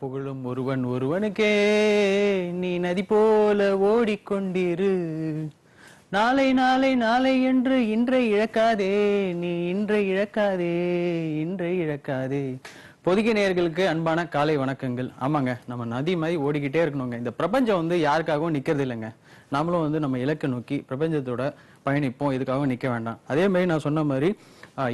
புகழும் ஒருவன் ஒருவனுக்கே, நீ நதி போல ஓடிக்கொண்டிரு. நாளை நாளை நாளை என்று இன்றை இழக்காதே, நீ இன்றை இழக்காதே, இன்றை இழக்காதே. பொதிகை நேயர்களுக்கு அன்பான காலை வணக்கங்கள். ஆமாங்க, நம்ம நதி மாதிரி ஓடிக்கிட்டே இருக்கணுங்க. இந்த பிரபஞ்சம் யாருக்காகவும் நிக்கிறது இல்லைங்க. நாமளும் நம்ம இலக்கை நோக்கி பிரபஞ்சத்தோட பயணிப்போம். இதுக்காக நிக்க வேண்டாம். அதே மாதிரி நான் சொன்ன மாதிரி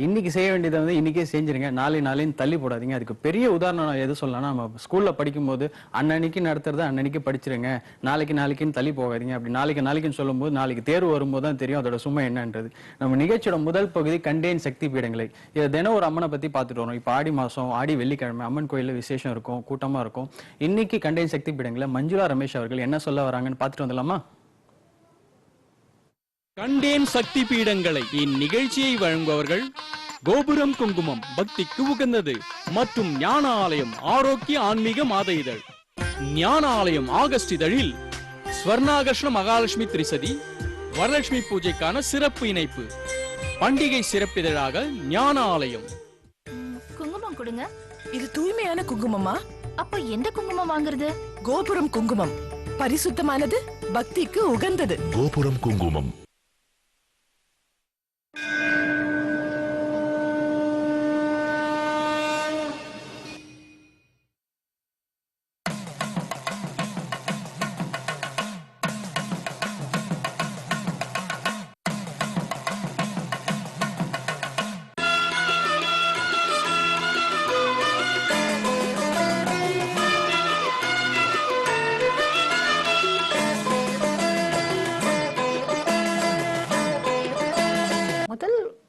இன்னைக்கு செய்ய வேண்டியதை இன்னைக்கே செஞ்சிருங்க. நாளைன்னு தள்ளி போடாதீங்க. அதுக்கு பெரிய உதாரணம் நான் எது சொல்லலாம்னா, நம்ம ஸ்கூல்ல படிக்கும் போது அன்னன்னைக்கு நடத்துறத அன்னன்னைக்கு படிச்சிருங்க, நாளைக்குன்னு தள்ளி போகாதீங்க. அப்படி நாளைக்குன்னு சொல்லும் போது நாளைக்கு தேர்வு வரும்போது தான் தெரியும் அதோட சுமை என்னன்றது. நம்ம நிகழ்ச்சியோட முதல் பகுதி கண்டேன் சக்தி பீடங்களை. இதை தினம் ஒரு அம்மனை பத்தி பார்த்துட்டு வரோம். இப்ப ஆடி மாசம், ஆடி வெள்ளிக்கிழமை அம்மன் கோயில்ல விசேஷம் இருக்கும், கூட்டமா இருக்கும். இன்னைக்கு கண்டேன் சக்தி பீடங்களை மஞ்சுளா ரமேஷ் அவர்கள் என்ன சொல்ல வராங்கன்னு பார்த்துட்டு வந்துடலாமா? கண்டேன் சக்தி பீடங்களை இந்நிகழ்ச்சியை வழங்குபவர்கள் கோபுரம் குங்குமம், பக்திக்கு உகந்தது, மற்றும் ஞான ஆலயம் ஆரோக்கிய ஆன்மீக மாத இதழ். ஞான ஆலயம் ஆகஸ்ட் இதழில் ஸ்வர்ணாகர்ஷ்ண மகாலட்சுமி திரிசதி வரலட்சுமி பூஜைக்கான சிறப்பு இணைப்பு, பண்டிகை சிறப்பிதழாக ஞான ஆலயம். குங்குமம் கொடுங்க. இது தூய்மையான குங்குமமா? அப்ப எந்த குங்குமம் வாங்குறது? கோபுரம் குங்குமம், பரிசுத்தமானது, பக்திக்கு உகந்தது. கோபுரம் குங்குமம்.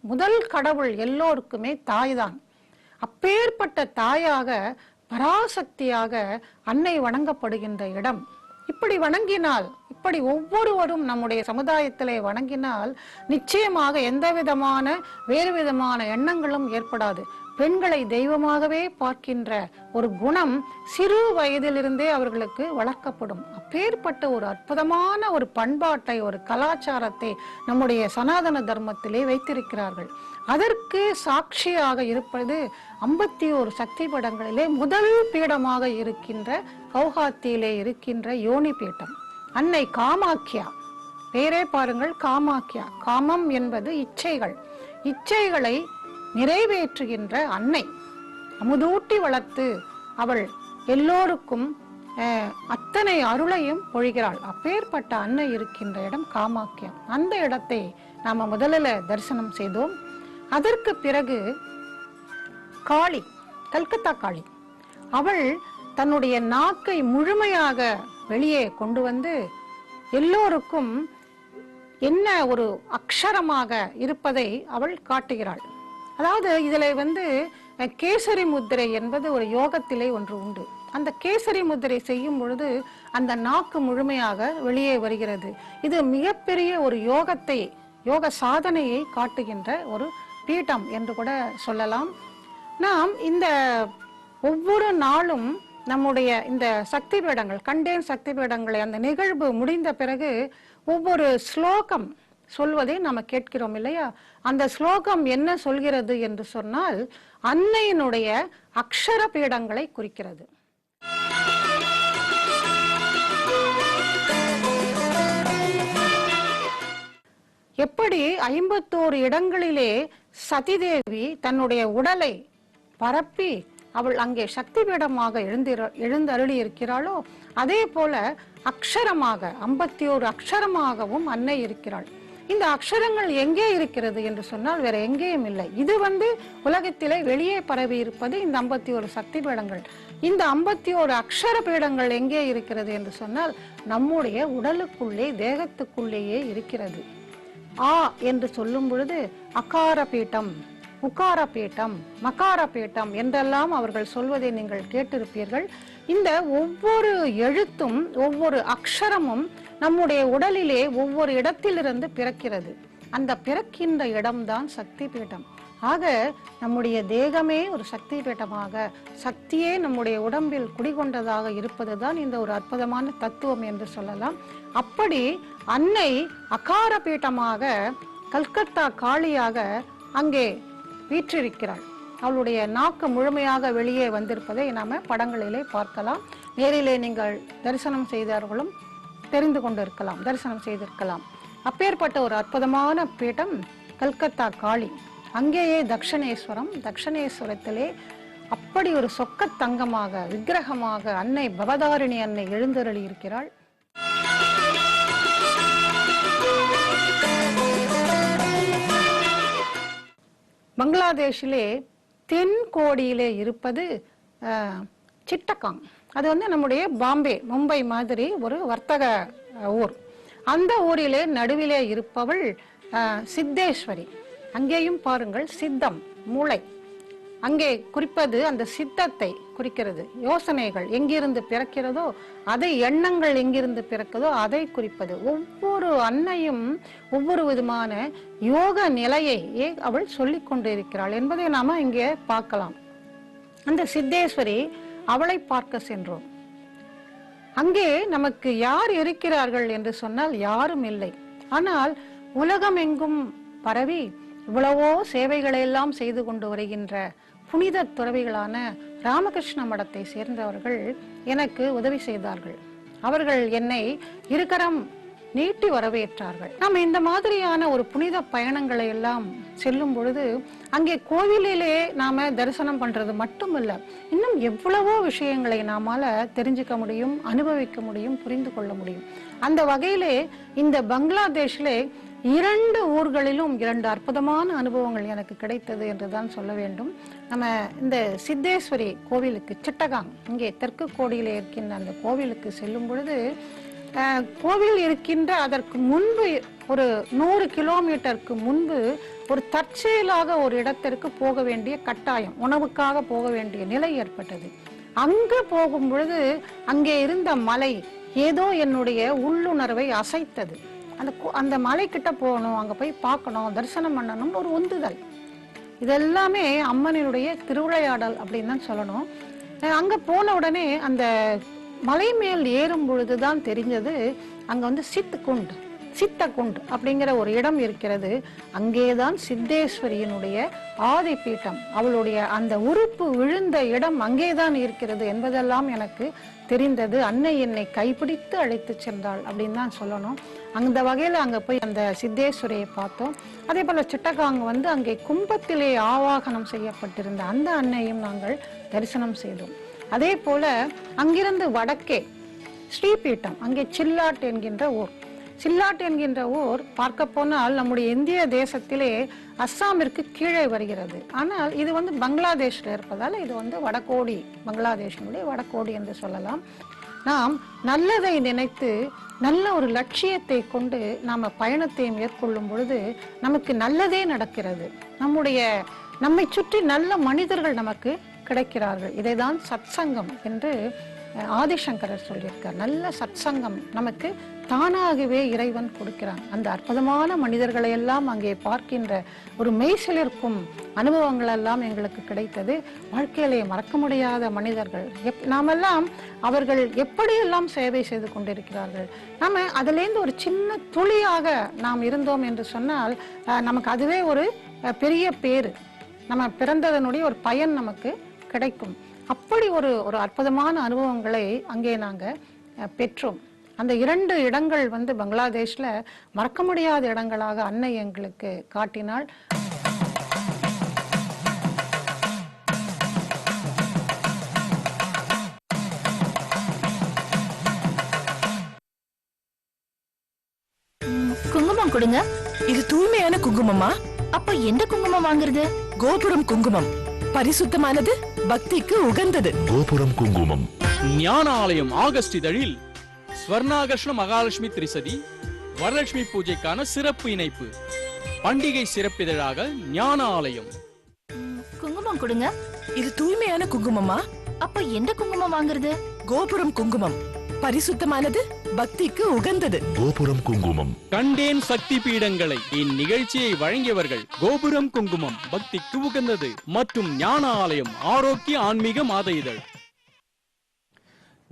முதல் கடவுள் எல்லோருக்குமே தாய்தான். அப்பேற்பட்ட தாயாக பராசக்தியாக அன்னை வணங்கப்படுகின்ற இடம். இப்படி வணங்கினால், இப்படி ஒவ்வொருவரும் நம்முடைய சமுதாயத்திலே வணங்கினால் நிச்சயமாக எந்த விதமான வேறு விதமான எண்ணங்களும் ஏற்படாது. பெண்களை தெய்வமாகவே பார்க்கின்ற ஒரு குணம் சிறு வயதிலிருந்தே அவர்களுக்கு வளர்க்கப்படும். அப்பேற்பட்ட ஒரு அற்புதமான ஒரு பண்பாட்டை, ஒரு கலாச்சாரத்தை நம்முடைய சனாதன தர்மத்திலே வைத்திருக்கிறார்கள். அதற்கு சாட்சியாக இருப்பது 51 சக்தி பீடங்களிலே முதல் பீடமாக இருக்கின்ற கௌஹாத்தியிலே இருக்கின்ற யோனி பீடம் அன்னை காமாக்கியா. பேரே பாருங்கள், காமாக்கியா. காமம் என்பது இச்சைகள். இச்சைகளை நிறைவேற்றுகின்ற அன்னை, அமுதூட்டி வளர்த்து அவள் எல்லோருக்கும் அத்தனை அருளையும் பொழிகிறாள். அப்பேற்பட்ட அன்னை இருக்கின்ற இடம் காமாக்கியா. அந்த இடத்தை நாம முதலில் தரிசனம் செய்தோம். அதற்கு பிறகு காளி, கல்கத்தா காளி, அவள் தன்னுடைய நாக்கை முழுமையாக வெளியே கொண்டு வந்து எல்லோருக்கும் என்ன ஒரு அக்ஷரமாக இருப்பதை அவள் காட்டுகிறாள். அதாவது இதுல கேசரி முத்திரை என்பது ஒரு யோகத்திலே ஒன்று உண்டு. அந்த கேசரி முத்திரை செய்யும் பொழுது அந்த நாக்கு முழுமையாக வெளியே வருகிறது. இது மிகப்பெரிய ஒரு யோக சாதனையை காட்டுகின்ற ஒரு பீடம் என்று கூட சொல்லலாம். நாம் இந்த ஒவ்வொரு நாளும் நம்முடைய இந்த சக்தி பீடங்கள், கண்டேன் சக்தி பீடங்களை அந்த நிகழ்வு முடிந்த பிறகு ஒவ்வொரு ஸ்லோகம் சொல்வதை நாம கேட்கிறோம் இல்லையா? அந்த ஸ்லோகம் என்ன சொல்கிறது என்று சொன்னால், அன்னையினுடைய அக்ஷர பீடங்களை குறிக்கிறது. எப்படி 51 இடங்களிலே சதிதேவி தன்னுடைய உடலை பரப்பி அவள் அங்கே சக்தி பீடமாக எழுந்தருளி இருக்கிறாளோ, அதே போல அக்ஷரமாக 51 அக்ஷரமாகவும் அன்னை இருக்கிறாள். இந்த அக்ஷரங்கள் எங்கே இருக்கிறது என்று சொன்னால் வேற எங்கேயும் இல்லை. இது உலகத்திலே வெளியே பரவி இருப்பது இந்த 51 சக்தி பீடங்கள். இந்த 51 அக்ஷர பீடங்கள் எங்கே இருக்கிறது என்று சொன்னால் நம்முடைய உடலுக்குள்ளே, தேகத்துக்குள்ளேயே இருக்கிறது. ஆ என்று சொல்லும் பொழுது அகார பீட்டம், உக்கார பீட்டம், மகார பீட்டம் என்றெல்லாம் அவர்கள் சொல்வதை நீங்கள் கேட்டிருப்பீர்கள். இந்த ஒவ்வொரு எழுத்தும், ஒவ்வொரு அக்ஷரமும் நம்முடைய உடலிலே ஒவ்வொரு இடத்திலிருந்து பிறக்கிறது. அந்த பிறக்கின்ற இடம்தான் சக்தி பீடம். ஆக நம்முடைய தேகமே ஒரு சக்தி பீடமாக, சக்தியே நம்முடைய உடம்பில் குடிகொண்டதாக இருப்பதுதான் இந்த ஒரு அற்புதமான தத்துவம் என்று சொல்லலாம். அப்படி அன்னை அகார பீட்டமாக, கல்கத்தா காளியாக அங்கே வீற்றிருக்கிறாள். அவளுடைய நாக்கு முழுமையாக வெளியே வந்திருப்பதை நாம படங்களிலே பார்க்கலாம். நேரிலே நீங்கள் தரிசனம் செய்தவர்களும் தெரிந்து கொண்டிருக்கலாம், தரிசனம் செய்திருக்கலாம். அப்பேற்பட்ட ஒரு அற்புதமான பீடம் கல்கத்தா காளி. அங்கேயே தக்ஷணேஸ்வரம், தக்ஷணேஸ்வரத்திலே அப்படி ஒரு சொக்கத் தங்கமாக விக்கிரகமாக அன்னை பவதாரிணி அன்னை எழுந்தருளி இருக்கிறாள். பங்களாதேஷிலே தென் கோடியிலே இருப்பது சிட்டகாங். அது நம்முடைய பாம்பே, மும்பை மாதிரி ஒரு வர்த்தக ஊர். அந்த ஊரிலே நடுவிலே இருப்பவள் சித்தேஸ்வரி. அங்கேயும் பாருங்கள், சித்தம் மூளை அங்கே குறிப்பது அந்த சித்தத்தை குறிக்கிறது. யோசனைகள் எங்கிருந்து பிறக்கிறதோ அதை, எண்ணங்கள் எங்கிருந்து பிறக்கிறதோ அதை குறிப்பது. ஒவ்வொரு அன்னையும் ஒவ்வொரு விதமான யோக நிலையை அவள் சொல்லிக் கொண்டிருக்கிறாள் என்பதை நாம இங்கே பார்க்கலாம். அந்த சித்தேஸ்வரி அவளை பார்க்க சென்றோம். அங்கே நமக்கு யார் இருக்கிறார்கள் என்று சொன்னால் யாரும் இல்லை. ஆனால் உலகம் எங்கும் பரவி இவ்வளவோ சேவைகளை எல்லாம் செய்து கொண்டு வருகின்ற புனித துறவிகளான ராமகிருஷ்ண மடத்தை சேர்ந்தவர்கள் எனக்கு உதவி செய்தார்கள். அவர்கள் என்னை இருக்கரம் நீட்டி வரவேற்றார்கள். நாம் இந்த மாதிரியான ஒரு புனித பயணங்களை எல்லாம் செல்லும் பொழுது அங்கே கோவிலிலே நாம தரிசனம் பண்றது மட்டுமல்ல, இன்னும் எவ்வளவோ விஷயங்களை நாமால தெரிஞ்சுக்க முடியும், அனுபவிக்க முடியும், புரிந்து கொள்ள முடியும். அந்த வகையிலே இந்த பங்களாதேஷிலே 2 ஊர்களிலும் 2 அற்புதமான அனுபவங்கள் எனக்கு கிடைத்தது என்றுதான் சொல்ல வேண்டும். நம்ம இந்த சித்தேஸ்வரி கோவிலுக்கு, சிட்டகாங், இங்கே தெற்கு கோடியிலே இருக்கின்ற அந்த கோவிலுக்கு செல்லும் பொழுது கோவில் இருக்கின்ற அதற்கு முன்பு ஒரு 100 கிலோமீட்டருக்கு முன்பு ஒரு தற்செயலாக ஒரு இடத்திற்கு போக வேண்டிய கட்டாயம், உணவுக்காக போக வேண்டிய நிலை ஏற்பட்டது. அங்கு போகும் பொழுது அங்கே இருந்த மலை ஏதோ என்னுடைய உள்ளுணர்வை அசைத்தது. அந்த மலை கிட்ட போகணும், அங்க போய் பார்க்கணும், தரிசனம் பண்ணணும்னு ஒரு உந்துதல். இதெல்லாமே அம்மனினுடைய திருவிளையாடல் அப்படின்னு தான் சொல்லணும். அங்க போன உடனே அந்த மலை மேல் ஏறும் பொழுதுதான் தெரிஞ்சது, அங்க சித்தகுண்ட் அப்படிங்கிற ஒரு இடம் இருக்கிறது. அங்கேதான் சித்தேஸ்வரியினுடைய ஆதி பீட்டம், அவளுடைய அந்த உறுப்பு விழுந்த இடம் அங்கேதான் இருக்கிறது என்பதெல்லாம் எனக்கு தெரிந்தது. அன்னை என்னை கைப்பிடித்து அழைத்து சென்றாள் அப்படின்னு தான் சொல்லணும். அந்த வகையில அங்க போய் அந்த சித்தேஸ்வரியை பார்த்தோம். அதே போல சிட்டகாங் அங்கே கும்பத்திலே ஆவாகனம் செய்யப்பட்டிருந்த அந்த அன்னையும் நாங்கள் தரிசனம் செய்தோம். அதே போல அங்கிருந்து வடக்கே ஸ்ரீபீட்டம், அங்கே சில்லாட் என்கின்ற ஊர். சில்லாட் என்கின்ற ஊர் பார்க்க போனால் நம்முடைய இந்திய தேசத்திலே அஸ்ஸாமிற்கு கீழே வருகிறது. ஆனால் இது பங்களாதேஷ்ல இருப்பதால் இது வடகோடி, பங்களாதேஷினுடைய வடகோடி என்று சொல்லலாம். நாம் நல்லதை நினைத்து நல்ல ஒரு லட்சியத்தை கொண்டு நாம பயணத்தை மேற்கொள்ளும் பொழுது நமக்கு நல்லதே நடக்கிறது. நம்மை சுற்றி நல்ல மனிதர்கள் நமக்கு கிடைக்கிறார்கள். இதைதான் சத்சங்கம் என்று ஆதிசங்கரர் சொல்லியிருக்கார். நல்ல சத்சங்கம் நமக்கு தானாகவே இறைவன் கொடுக்கிறான். அந்த அற்புதமான மனிதர்களை எல்லாம் அங்கே பார்க்கின்ற ஒரு மெய்சிலிருக்கும் அனுபவங்கள் எல்லாம் எங்களுக்கு கிடைத்தது. வாழ்க்கையிலே மறக்க முடியாத மனிதர்கள். நாமெல்லாம் அவர்கள் எப்படியெல்லாம் சேவை செய்து கொண்டிருக்கிறார்கள். நாம அதிலேருந்து ஒரு சின்ன துளியாக நாம் இருந்தோம் என்று சொன்னால் நமக்கு அதுவே ஒரு பெரிய பேரு. நம்ம பிறந்ததனுடைய ஒரு பயன் நமக்கு கிடைக்கும். அப்படி ஒரு அற்புதமான அனுபவங்களை அங்கே நாங்க பெற்றோம். அந்த 2 இடங்கள் பங்களாதேஷ்ல மறக்க முடியாத இடங்களாக அன்னை எங்களுக்கு காட்டினாள். குங்குமம் கொடுங்க. இது தூய்மையான குங்குமமா? அப்ப எந்த குங்குமம் வாங்குறது? கோபுரம் குங்குமம். பரிசுத்தமானது, பக்திக்கு உகந்தது. கோபுரம் குங்குமம். ஞானாலயம் ஆகஸ்ட் இதழில் ஸ்வர்ணாகர்ஷ்ண மகாலட்சுமி திரிசதி வரலட்சுமி பூஜைக்கான சிறப்பு இணைப்பு, பண்டிகை சிறப்பிதழாக ஞானாலயம். குங்குமம் கொடுங்க. இது தூய்மையான குங்குமமா? அப்ப எந்த குங்குமம் வாங்குறது? கோபுரம் குங்குமம். பரிசுத்தமானது, பக்திக்கு உகந்தது. கோபுரம் குங்குமம். கண்டேன் சக்தி பீடங்களை. இந்நிகழ்ச்சியை வழங்கியவர்கள் கோபுரம் குங்குமம், பக்திக்கு உகந்தது மற்றும் ஞானாலயம் ஆரோக்கிய ஆன்மீக மாத இதழ்.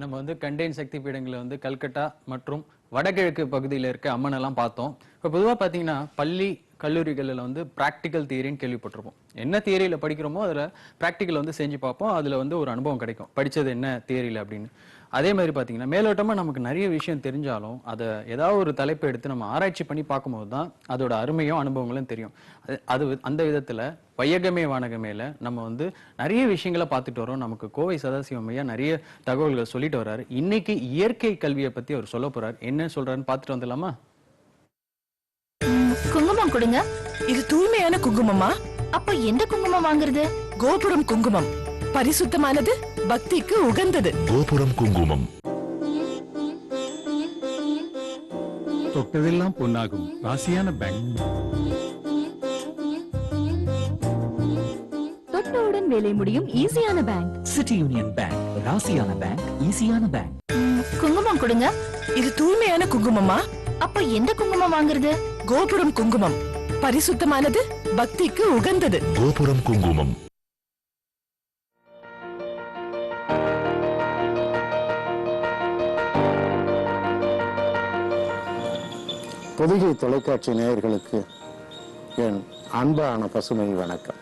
நம்ம கண்டேன் சக்தி பீடங்களை கல்கட்டா மற்றும் வடகிழக்கு பகுதியில் இருக்க அம்மன் எல்லாம் பார்த்தோம். இப்போ பொதுவாக பார்த்தீங்கன்னா பள்ளி கல்லூரிகளில் வந்து பிராக்டிக்கல் தியரின்னு கேள்விப்பட்டிருப்போம். என்ன தியரியில படிக்கிறோமோ அதில் பிராக்டிக்கல் வந்து செஞ்சு பார்ப்போம். அதில் வந்து ஒரு அனுபவம் கிடைக்கும், படித்தது என்ன தியரியில் அப்படின்னு. அதே மாதிரி பார்த்தீங்கன்னா மேலோட்டமாக நமக்கு நிறைய விஷயம் தெரிஞ்சாலும் அதை ஏதாவது ஒரு தலைப்பை எடுத்து நம்ம ஆராய்ச்சி பண்ணி பார்க்கும்போது தான் அதோட அருமையும் அனுபவங்களும் தெரியும். அது அந்த விதத்தில் வையகமே வானகமேல நம்ம வந்து நிறைய விஷயங்களை பார்த்துட்டு வரோம். நமக்கு கோவை சதாசிவம் ஐயா நிறைய தகவல்களை சொல்லிட்டு வர்றாரு. இன்னைக்கு இயற்கை கல்வியை பற்றி அவர் சொல்ல போறாரு. என்ன சொல்றாருன்னு பார்த்துட்டு வந்துடலாமா? குங்குமம் கொடுங்க. இது தூய்மையான குங்குமமா? அப்ப எந்த குங்குமம் வாங்குறது? கோபுரம் குங்குமம். பரிசுத்தமானது, பக்திக்கு உகந்தது. கோபுரம் குங்குமம். தொட்டதெல்லாம் பொன்னாகும் ராசியான பேங்க். தொட்டவுடன் வேலை முடியும் ஈஸியான பேங்க். சிட்டி யூனியன் பேங்க், ராசியான பேங்க், ஈஸியான பேங்க். குங்குமம் கொடுங்க. இது தூய்மையான குங்குமமா? அப்ப எந்த குங்குமம் வாங்குறது? கோபுரம் குங்குமம். பரிசுத்தமானது, பக்திக்கு உகந்தது. கோபுரம் குங்குமம். பொதிகை தொலைக்காட்சி நேயர்களுக்கு என் அன்பான பசுமை வணக்கம்.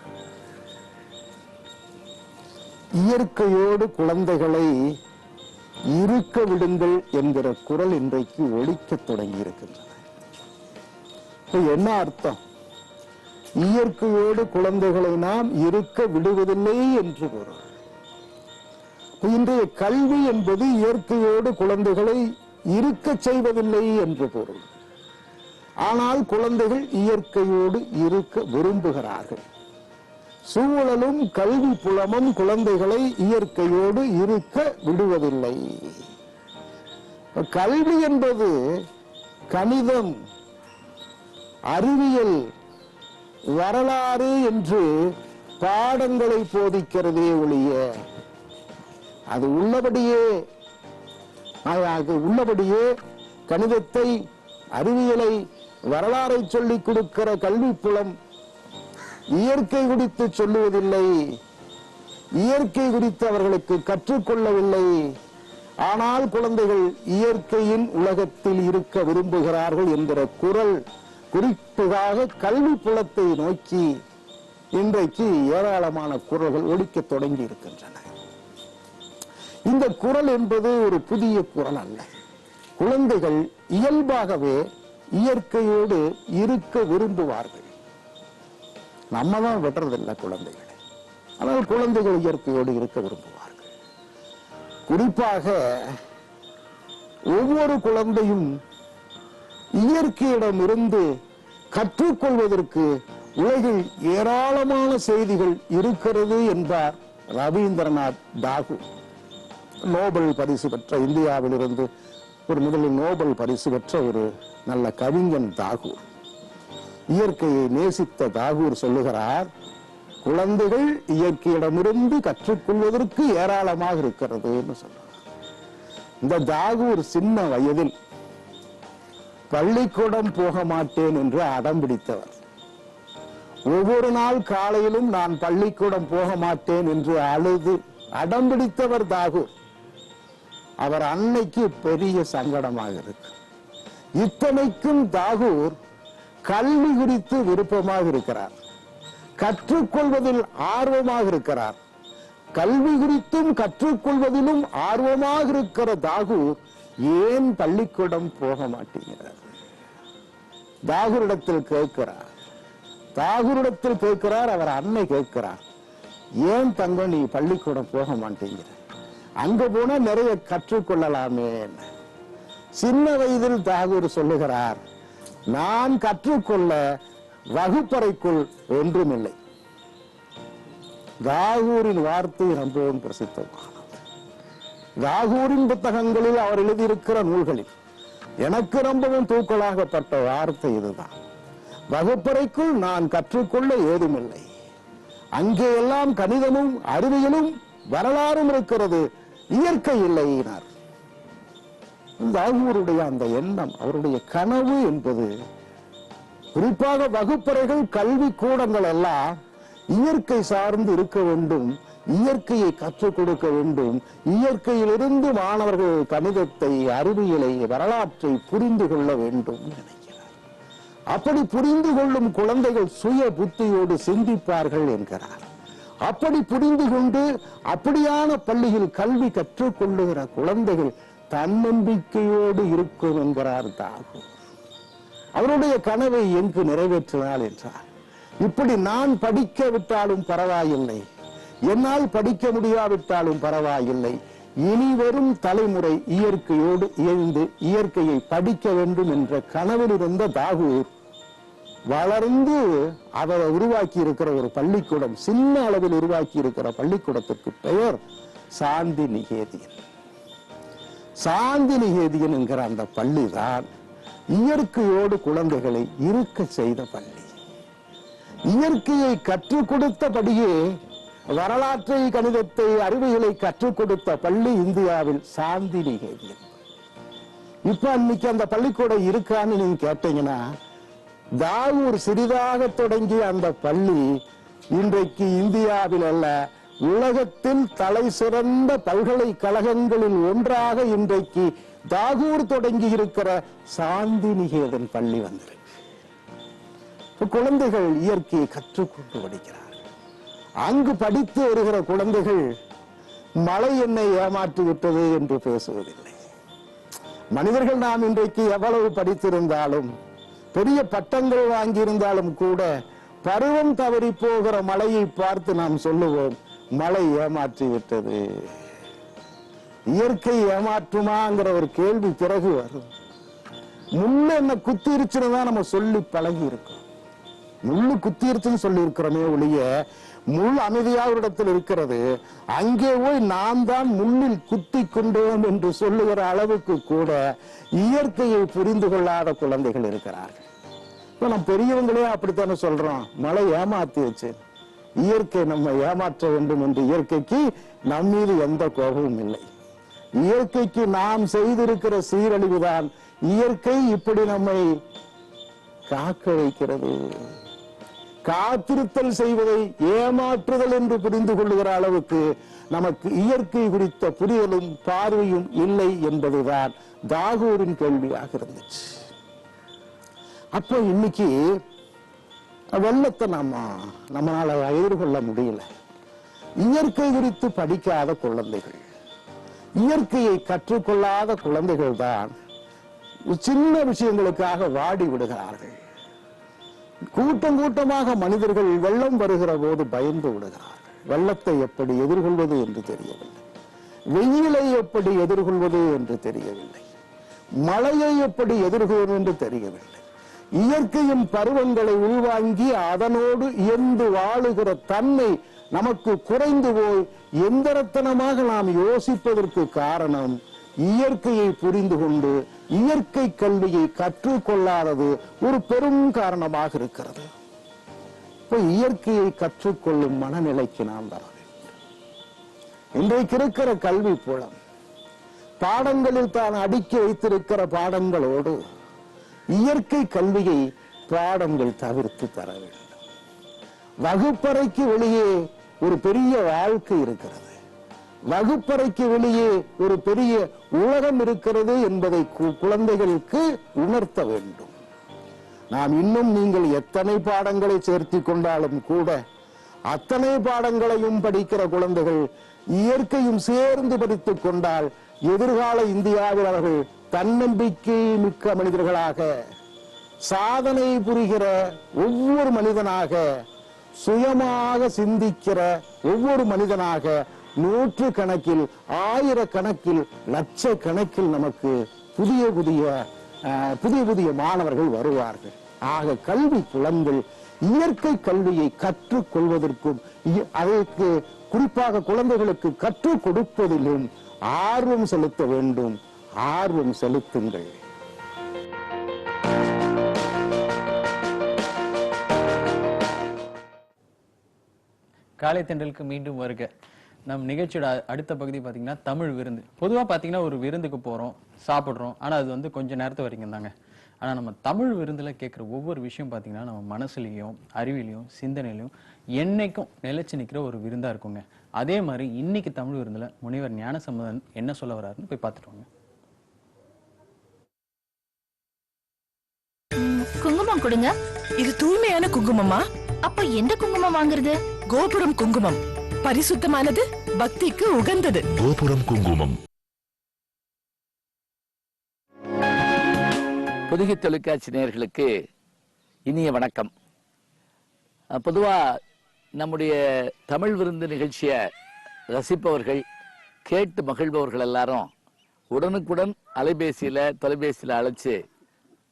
இயற்கையோடு குழந்தைகளை இருக்க விடுங்கள் என்கிற குரல் இன்றைக்கு ஒலிக்கத் தொடங்கி இருக்கின்றன. என்ன அர்த்தம்? இயற்கையோடு குழந்தைகளை நாம் இருக்க விடுவதில்லை என்று பொருள். இன்றைய கல்வி என்பது இயற்கையோடு குழந்தைகளை இருக்க செய்வதில்லை என்று பொருள். ஆனால் குழந்தைகள் இயற்கையோடு இருக்க விரும்புகிறார்கள். சூழலும் கல்வி புலமும் குழந்தைகளை இயற்கையோடு இருக்க விடுவதில்லை. கல்வி என்பது கணிதம், அறிவியல், வரலாறு என்று பாடங்களை போதிக்கிறதே ஒழிய அது உள்ளபடியே கணிதத்தை, அறிவியலை, வரலாறை சொல்லிக் கொடுக்கிற கல்வி புலம் இயற்கை குறித்து சொல்லுவதில்லை. இயற்கை குறித்து அவர்களுக்கு கற்றுக்கொள்ளவில்லை. ஆனால் குழந்தைகள் இயற்கையின் உலகத்தில் இருக்க விரும்புகிறார்கள் என்கிற குரல் குறிப்பாக கல்வி புலத்தை நோக்கி இன்றைக்கு ஏராளமான குரல்கள் ஒலிக்க தொடங்கி இருக்கின்றன. இந்த குரல் என்பது ஒரு புதிய குரல் அல்ல. குழந்தைகள் இயல்பாகவே இயற்கையோடு இருக்க விரும்புவார்கள். நம்ம தான் விடுறதில்லை குழந்தைகளை. ஆனால் குழந்தைகள் இயற்கையோடு இருக்க விரும்புவார்கள். குறிப்பாக ஒவ்வொரு குழந்தையும் இயற்கையிடமிருந்து கற்றுக்கொள்வதற்கு உலகில் ஏராளமான செய்திகள் இருக்கிறது என்பார் ரவீந்திரநாத் தாகூர். நோபல் பரிசு பெற்ற, இந்தியாவிலிருந்து முதலில் நோபல் பரிசு பெற்ற ஒரு நல்ல கவிஞன் தாகூர். இயற்கையை நேசித்த தாகூர் சொல்லுகிறார், குழந்தைகள் இயற்கையிடமிருந்து கற்றுக்கொள்வதற்கு ஏராளமாக இருக்கிறது என்று சொல்றார். இந்த தாகூர் சின்ன வயதில் பள்ளிக்கூடம் போக மாட்டேன் என்று அடம் பிடித்தவர். ஒவ்வொரு நாள் காலையிலும் நான் பள்ளிக்கூடம் போக மாட்டேன் என்று அழுது அடம் பிடித்தவர் தாகூர். அவர் அன்னைக்கு பெரிய சங்கடமாக இருக்கு. இத்தனைக்கும் தாகூர் கல்வி குறித்து விருப்பமாக இருக்கிறார், கற்றுக்கொள்வதில் ஆர்வமாக இருக்கிறார். கல்வி குறித்தும் கற்றுக்கொள்வதிலும் ஆர்வமாக இருக்கிற தாகூர் ஏன் பள்ளிக்கூடம் போக மாட்டேங்கிறார்? தாகூரிடத்தில் கேட்கிறார். அவர் அன்னை கேட்கிறார், ஏன் தங்கம் நீ பள்ளிக்கூடம் போக மாட்டேங்கிற? அங்க போனா நிறைய கற்றுக்கொள்ளலாமே. சின்ன வயதில் தாகூர் சொல்லுகிறார், நான் கற்றுக்கொள்ள வகுப்பறைக்குள் ஒன்றுமில்லை. தாகூரின் வார்த்தை ரொம்பவும் பிரசித்தமானது. தாகூரின் புத்தகங்களில் அவர் எழுதியிருக்கிற நூல்களில் எனக்கு ரொம்பவும் தூக்கலாகப்பட்ட வார்த்தை இதுதான். வகுப்பறைக்குள் நான் கற்றுக்கொள்ள ஏதுமில்லை. அங்கே எல்லாம் கணிதமும் அறிவியலும் வரலாறும் இருக்கிறது, இயற்கை இல்லையினார். தாகூருடைய அந்த எண்ணம், அவருடைய கனவு என்பது குறிப்பாக வகுப்பறைகள், கல்வி கூடங்கள் எல்லாம் இயற்கை சார்ந்து இருக்க வேண்டும், இயற்கையை கற்றுக் கொடுக்க வேண்டும், இயற்கையிலிருந்து மாணவர்கள் கணிதத்தை, அறிவியலை, வரலாற்றை புரிந்து கொள்ள வேண்டும் நினைக்கிறார். அப்படி புரிந்து கொள்ளும் குழந்தைகள் சுய புத்தியோடு சிந்திப்பார்கள் என்கிறார். அப்படி புரிந்து கொண்டு அப்படியான பள்ளியில் கல்வி கற்றுக்கொள்ளுகிற குழந்தைகள் தன்னம்பிக்கையோடு இருக்கும் என்கிறார் தாகூர். அவருடைய கனவை எங்கு நிறைவேற்றினார் என்றார், இப்படி நான் படிக்க விட்டாலும் பரவாயில்லை, என்னால் படிக்க முடியாவிட்டாலும் பரவாயில்லை, இனி வரும் தலைமுறை இயற்கையோடு இயைந்து இயற்கையை படிக்க வேண்டும் என்ற கனவில் இருந்த தாகூர் வளர்ந்து அவர் உருவாக்கி இருக்கிற ஒரு பள்ளிக்கூடம், சின்ன அளவில் உருவாக்கி இருக்கிற பள்ளிக்கூடத்திற்கு பெயர் சாந்தி நிகேதியன். சாந்தி நிகேதியன் என்கிற அந்த பள்ளிதான் இயற்கையோடு குழந்தைகளை இருக்க செய்த பள்ளி. இயற்கையை கற்றுக் கொடுத்தபடியே வரலாற்றை, கணிதத்தை, அறிவியலை கற்றுக் கொடுத்த பள்ளி இந்தியாவில் சாந்தி நிகேதியன். இப்ப அன்னைக்கு அந்த பள்ளிக்கூடம் இருக்கான்னு நீங்க கேட்டீங்கன்னா, தாகூர் சிறிதாக தொடங்கிய அந்த பள்ளி இன்றைக்கு இந்தியாவில் அல்ல, உலகத்தில் தலை சிறந்த பல்கலைக்கழகங்களில் ஒன்றாக இன்றைக்கு தாகூர் தொடங்கி இருக்கிற சாந்தி நிகேதன் பள்ளி வந்திருக்கு. குழந்தைகள் இயற்கையை கற்றுக்கொண்டு படிக்கிறார்கள். அங்கு படித்து வருகிற குழந்தைகள் மழை என்னை ஏமாற்றி விட்டது என்று பேசுவதில்லை. மனிதர்கள் நாம் இன்றைக்கு எவ்வளவு படித்திருந்தாலும், பெரிய பட்டங்கள் வாங்கியிருந்தாலும் கூட பருவம் தவறி போகிற மழையை பார்த்து நாம் சொல்லுவோம், மழை ஏமாற்றி விட்டது. இயற்கை ஏமாற்றுமாங்கிற ஒரு கேள்வி பிறகு வரும். முள்ளு என்ன குத்திருச்சுன்னு தான் நம்ம சொல்லி பழகி இருக்கோம். முள்ளு குத்திருச்சுன்னு சொல்லி இருக்கிறோமே ஒழிய, முள் அமைதியாக ஒரு இடத்தில் இருக்கிறது, அங்கே போய் நாம் தான் முள்ளில் குத்தி கொண்டோம் என்று சொல்லுகிற அளவுக்கு கூட இயற்கையை புரிந்து கொள்ளாத குழந்தைகள் இருக்கிறார்கள். இப்ப நம்ம பெரியவங்களே அப்படித்தானே சொல்றோம், மழை ஏமாத்தி வச்சு, இயற்கை நம்ம ஏமாற்ற வேண்டும் என்று இயற்கைக்கு நம் மீது எந்த கோபமும் இல்லை. இயற்கைக்கு நாம் செய்திருக்கிற சீரழிவுதான் இயற்கை இப்படி நம்மை காக்க வைக்கிறது. காத்திருத்தல் செய்வதை ஏமாற்றுதல் என்று புரிந்து கொள்ளுகிற அளவுக்கு நமக்கு இயற்கை குறித்த புரிதலும் பார்வையும் இல்லை என்பதுதான் தாகூரின் கேள்வியாக இருந்துச்சு. அப்போ இன்னைக்கு வெள்ளத்தை நம்மளால எதிர்கொள்ள முடியல. இயற்கை குறித்து படிக்காத குழந்தைகள், இயற்கையை கற்றுக்கொள்ளாத குழந்தைகள் தான் சின்ன விஷயங்களுக்காக வாடி விடுகிறார்கள். கூட்டம் கூட்டமாக மனிதர்கள் வெள்ளம் வருகிற போது பயந்து விடுகிறார்கள். வெள்ளத்தை எப்படி எதிர்கொள்வது என்று தெரியவில்லை, வெயிலை எப்படி எதிர்கொள்வது என்று தெரியவில்லை, மழையை எப்படி எதிர்கொள்வது என்று தெரியவில்லை. இயற்கையின் பருவங்களை உள்வாங்கி அதனோடு இயந்து வாழுகிற தன்மை நமக்கு குறைந்து போய் எந்திரத்தனமாக நாம் யோசிப்பதற்கு காரணம் இயற்கையை புரிந்து கொண்டு இயற்கை கல்வியை கற்றுக்கொள்ளாதது ஒரு பெரும் காரணமாக இருக்கிறது. இப்போ இயற்கையை கற்றுக்கொள்ளும் மனநிலைக்கு நாம் வர வேண்டும். இன்றைக்கு இருக்கிற கல்வி புலம் பாடங்களில் தான் அடுக்கி வைத்திருக்கிற பாடங்களோடு இயற்கை கல்வியை பாடங்கள் தவிர்த்து தர வேண்டும். வகுப்பறைக்கு வெளியே ஒரு பெரிய வாழ்க்கை இருக்கிறது, வகுப்பறைக்கு வெளியே ஒரு பெரிய உலகம் இருக்கிறது என்பதை குழந்தைகளுக்கு உணர்த்த வேண்டும். நாம் இன்னும் நீங்கள் எத்தனை பாடங்களை சேர்த்து கொண்டாலும் கூட அத்தனை பாடங்களையும் படிக்கிற குழந்தைகள் இயற்கையும் சேர்ந்து படித்துக் கொண்டால் எதிர்கால இந்தியாவில் அவர்கள் தன்னம்பிக்கை மிக்க மனிதர்களாக, சாதனை புரிகிற ஒவ்வொரு மனிதனாக, சுயமாக சிந்திக்கிற ஒவ்வொரு மனிதனாக, நூற்று கணக்கில், ஆயிரக்கணக்கில், லட்சக்கணக்கில் நமக்கு புதிய புதிய மாணவர்கள் வருவார்கள். ஆக கல்வி புலன்கள் இயற்கை கல்வியை கற்றுக்கொள்வதற்கும் அதற்கு குறிப்பாக குழந்தைகளுக்கு கற்றுக் கொடுப்பதிலும் ஆர்வம் செலுத்த வேண்டும். ஆர்வம் செலுத்துங்கள். காலை தென்றலுக்கு மீண்டும் வருக. நம் நிகழ்ச்சியோட அடுத்த பகுதி பாத்தீங்கன்னா தமிழ் விருந்து. பொதுவா பாத்தீங்கன்னா ஒரு விருந்துக்கு போறோம், சாப்பிடுறோம், ஆனா அது வந்து கொஞ்ச நேரத்து வரைக்கும் தாங்க. ஆனா நம்ம தமிழ் விருந்துல கேட்கிற ஒவ்வொரு விஷயம் பாத்தீங்கன்னா நம்ம மனசுலயும் அறிவிலையும் சிந்தனையிலையும் என்னைக்கும் நிலைச்சு நிக்கிற ஒரு விருந்தா இருக்குங்க. அதே மாதிரி இன்னைக்கு தமிழ் விருந்துல முனைவர் ஞானசம்பந்தன் என்ன சொல்ல வர்றாருன்னு போய் பார்த்துட்டு வாங்க. குங்கும குங்குமம் கொடுங்க. இது தூய்மையான குங்குமமா? அப்ப எந்த குங்குமம் வாங்குறது? கோபுரம் குங்குமம். பரிசுத்தமானது, பக்திக்கு உகந்தது. கோபுரம் குங்குமம். பொதிகை தொலைக்காட்சி நேயர்களுக்கு இனிய வணக்கம். பொதுவா நம்முடைய தமிழ் விருந்து நிகழ்ச்சியை ரசிப்பவர்கள், கேட்டு மகிழ்பவர்கள் எல்லாரும் உடனுக்குடன் தொலைபேசியில அழைச்சு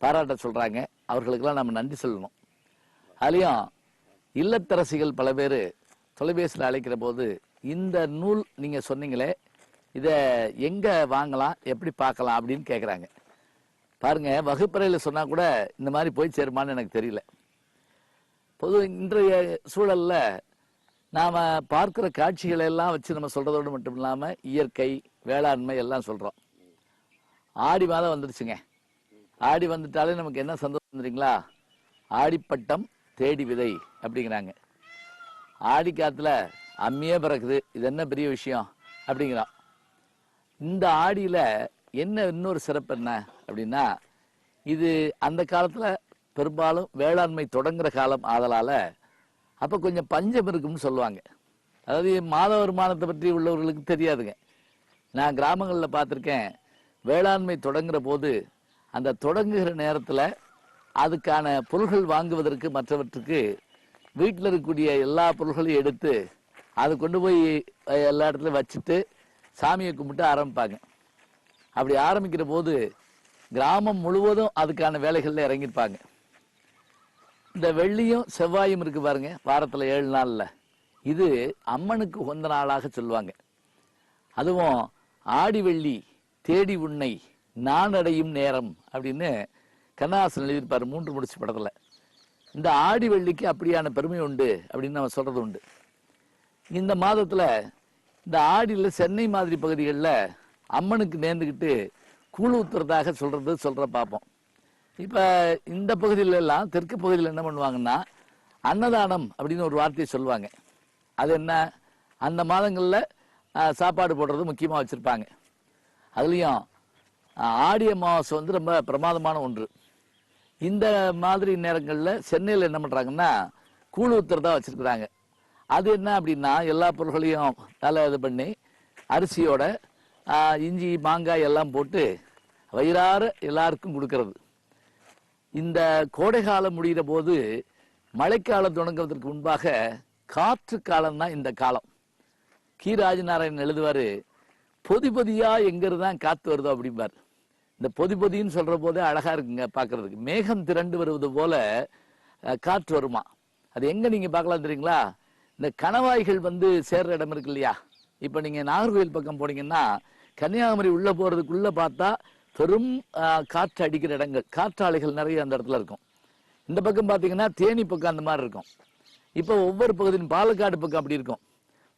பாராட்ட சொல்றாங்க. அவர்களுக்கெல்லாம் நம்ம நன்றி சொல்லணும். அதுலயும் இல்லத்தரசிகள் பல பேர் தொலைபேசியில் அழைக்கிற போது இந்த நூல் நீங்க சொன்னீங்களே, இதை எங்க வாங்கலாம், எப்படி பார்க்கலாம் அப்படின்னு கேட்குறாங்க. பாருங்க, வகுப்பறையில் சொன்னா கூட இந்த மாதிரி போய் சேருமான்னு எனக்கு தெரியல. இன்றைய சூழல்ல நாம பார்க்கிற காட்சிகளை எல்லாம் வச்சு நம்ம சொல்றதோடு மட்டும் இல்லாம இயற்கை, வேளாண்மை எல்லாம் சொல்றோம். ஆடி மாதம் வந்துருச்சுங்க. ஆடி வந்துட்டாலே நமக்கு என்ன சந்தோஷம் தெரியுங்களா? ஆடிப்பட்டம் தேடி விதை அப்படிங்கிறாங்க. ஆடி காத்துல அம்மியே பிறக்குது, இது என்ன பெரிய விஷயம் அப்படிங்கிறான். இந்த ஆடியில என்ன இன்னொரு சிறப்பு என்ன அப்படின்னா, இது அந்த காலத்துல பெரும்பாலும் வேளாண்மை தொடங்குற காலம் ஆதலால அப்ப கொஞ்சம் பஞ்சம் இருக்கும்னு சொல்லுவாங்க. அதாவது மாத வருமானத்தை பற்றி உள்ளவர்களுக்கு தெரியாதுங்க. நான் கிராமங்களில் பார்த்துருக்கேன். வேளாண்மை தொடங்குற போது அந்த தொடங்குகிற நேரத்தில் அதுக்கான பொருள்கள் வாங்குவதற்கு மற்றவற்றுக்கு வீட்டில் இருக்கக்கூடிய எல்லா பொருள்களையும் எடுத்து அதை கொண்டு போய் எல்லா இடத்துலையும் வச்சுட்டு சாமியை கும்பிட்டு ஆரம்பிப்பாங்க. அப்படி ஆரம்பிக்கிற போது கிராமம் முழுவதும் அதுக்கான வேலைகளில் இறங்கியிருப்பாங்க. இந்த வெள்ளியும் செவ்வாயும் இருக்கு பாருங்க, வாரத்துல 7 நாள்ல, இது அம்மனுக்கு உகந்த நாளாக சொல்லுவாங்க. அதுவும் ஆடி வெள்ளி தேடி உன்னை நான் அடையும் நேரம் அப்படின்னு கண்ணாசன் எழுதியிருப்பாரு 3 முடிச்சு படத்துல. இந்த ஆடி வெள்ளிக்கு அப்படியான பெருமை உண்டு அப்படின்னு நம்ம சொல்றது உண்டு. இந்த மாதத்துல இந்த ஆடியில் சென்னை மாதிரி பகுதிகளில் அம்மனுக்கு நேர்ந்துக்கிட்டு கூழ் ஊத்துறதாக சொல்ற பார்ப்போம். இப்ப இந்த பகுதியில எல்லாம், தெற்கு பகுதியில் என்ன பண்ணுவாங்கன்னா, அன்னதானம் அப்படின்னு ஒரு வார்த்தையை சொல்லுவாங்க. அது என்ன, அந்த மாதங்கள்ல சாப்பாடு போடுறது முக்கியமா வச்சிருப்பாங்க. அதுலயும் ஆடி அமாவாசை வந்து ரொம்ப பிரமாதமான ஒன்று. இந்த மாதிரி நேரங்கள்ல சென்னையில் என்ன பண்றாங்கன்னா, கூழ் ஊத்துறதா வச்சிருக்கிறாங்க. அது என்ன அப்படின்னா, எல்லா பொருள்களையும் நல்லா இது பண்ணி அரிசியோட இஞ்சி மாங்காய் எல்லாம் போட்டு வயிறார எல்லாருக்கும் கொடுக்கறது. இந்த கோடை காலம் முடிகிற போது மழைக்காலம் தொடங்குவதற்கு முன்பாக காற்று காலம் தான் இந்த காலம். கி ராஜநாராயணன் எழுதுவாரு, பொதி பொதியா எங்கிருந்தான் காத்து வருதோ அப்படிம்பார். இந்த பொதி பொதின்னு சொல்ற போதே அழகா இருக்குங்க பாக்குறதுக்கு. மேகம் திரண்டு வருவது போல காற்று வருமா. அது எங்க நீங்க பார்க்கலாம் தெரியுங்களா? இந்த கணவாய்கள் வந்து சேர்ற இடம் இருக்கு இல்லையா? இப்ப நீங்க நாகர்கோவில் பக்கம் போனீங்கன்னா, கன்னியாகுமரி உள்ள போறதுக்குள்ள பார்த்தா பெரும் காற்று அடிக்கிற இடங்கள், காற்றாலைகள் நிறைய அந்த இடத்துல இருக்கும். இந்த பக்கம் பாத்தீங்கன்னா தேனி பக்கம் அந்த மாதிரி இருக்கும். இப்ப ஒவ்வொரு பகுதியும் பாலக்காடு பக்கம் அப்படி இருக்கும்.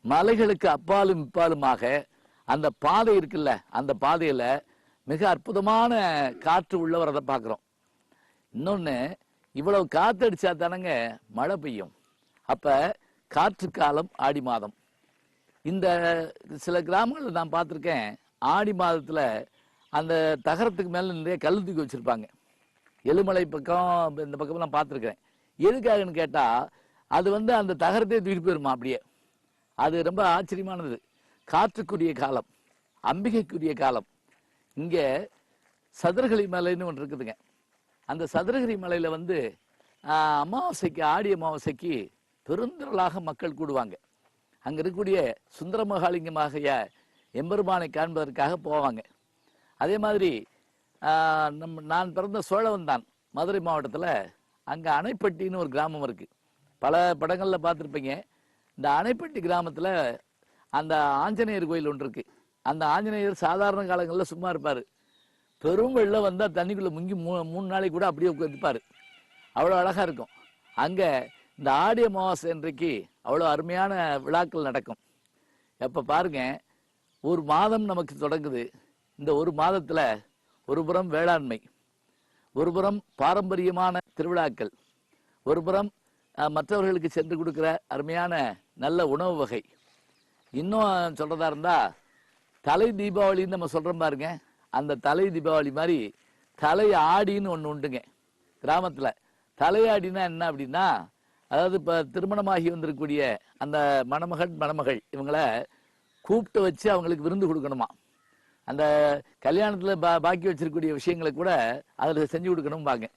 மலைகளுக்கு அப்பாலும் இப்பாலுமாக அந்த பாதை இருக்குல்ல, அந்த பாதையில மிக அற்புதமான காற்று உள்ள வரதை பாக்குறோம். இன்னொன்னு, இவ்வளவு காத்து அடிச்சா தானங்க மழை பெய்யும். அப்ப காற்று காலம் ஆடி மாதம். இந்த சில கிராமங்களில் நான் பார்த்துருக்கேன், ஆடி மாதத்துல அந்த தகரத்துக்கு மேல நிறைய கல் தூக்கி வச்சிருப்பாங்க. எழுமலை பக்கம் இந்த பக்கம் நான் பார்த்துருக்கேன். எதுக்காகன்னு கேட்டா, அது வந்து அந்த தகரத்தையே தூக்கி போயிருமா அப்படியே. அது ரொம்ப ஆச்சரியமானது. காற்றுக்குரிய காலம், அம்பிகைக்குரிய காலம். இங்க சதுரகிரி மலைன்னு ஒன்று இருக்குதுங்க. அந்த சதுரகிரி மலையில வந்து அமாவாசைக்கு, ஆடி அமாவாசைக்கு பெருந்திரளாக மக்கள் கூடுவாங்க. அங்க இருக்கக்கூடிய சுந்தரமகாலிங்கமாகிய எம்பெருமானை காண்பதற்காக போவாங்க. அதே மாதிரி நான் பிறந்த சோழவந்தான் மதுரை மாவட்டத்தில், அங்கே அணைப்பட்டின்னு ஒரு கிராமம் இருக்கு. பல படங்கள்ல பார்த்துருப்பீங்க. இந்த அணைப்பட்டி கிராமத்தில் அந்த ஆஞ்சநேயர் கோயில் ஒன்று இருக்கு. அந்த ஆஞ்சநேயர் சாதாரண காலங்களில் சும்மா இருப்பார். பெரும் வெள்ளம் வந்தால் தண்ணிக்குள்ளே முங்கி 3 நாளைக்கு கூட அப்படியே இருப்பார். அவ்வளோ அழகா இருக்கும். அங்கே இந்த ஆடி அமாவாசை இன்றைக்கு அவ்வளோ அருமையான விழாக்கள் நடக்கும். எப்போ பாருங்க, ஒரு மாதம் நமக்கு தொடங்குது. இந்த ஒரு மாதத்துல ஒரு புறம் வேளாண்மை, ஒரு புறம் பாரம்பரியமான திருவிழாக்கள், ஒரு புறம் மற்றவர்களுக்கு சென்று கொடுக்கிற அருமையான நல்ல உணவு வகை. இன்னும் சொல்றதா இருந்தா, தலை தீபாவளின்னு நம்ம சொல்றோம் பாருங்க, அந்த தலை தீபாவளி மாதிரி தலை ஆடின்னு ஒண்ணு உண்டுங்க கிராமத்துல. தலையாடினா என்ன அப்படின்னா, அதாவது இப்ப திருமணமாகி வந்திருக்கக்கூடிய அந்த மணமகன் மணமகள் இவங்களை கூப்பிட்டு வச்சு அவங்களுக்கு விருந்து கொடுக்கணுமா. அந்த கல்யாணத்துல பாக்கி வச்சிருக்கக்கூடிய விஷயங்களை கூட அதுல செஞ்சு கொடுக்கணும்பாங்க.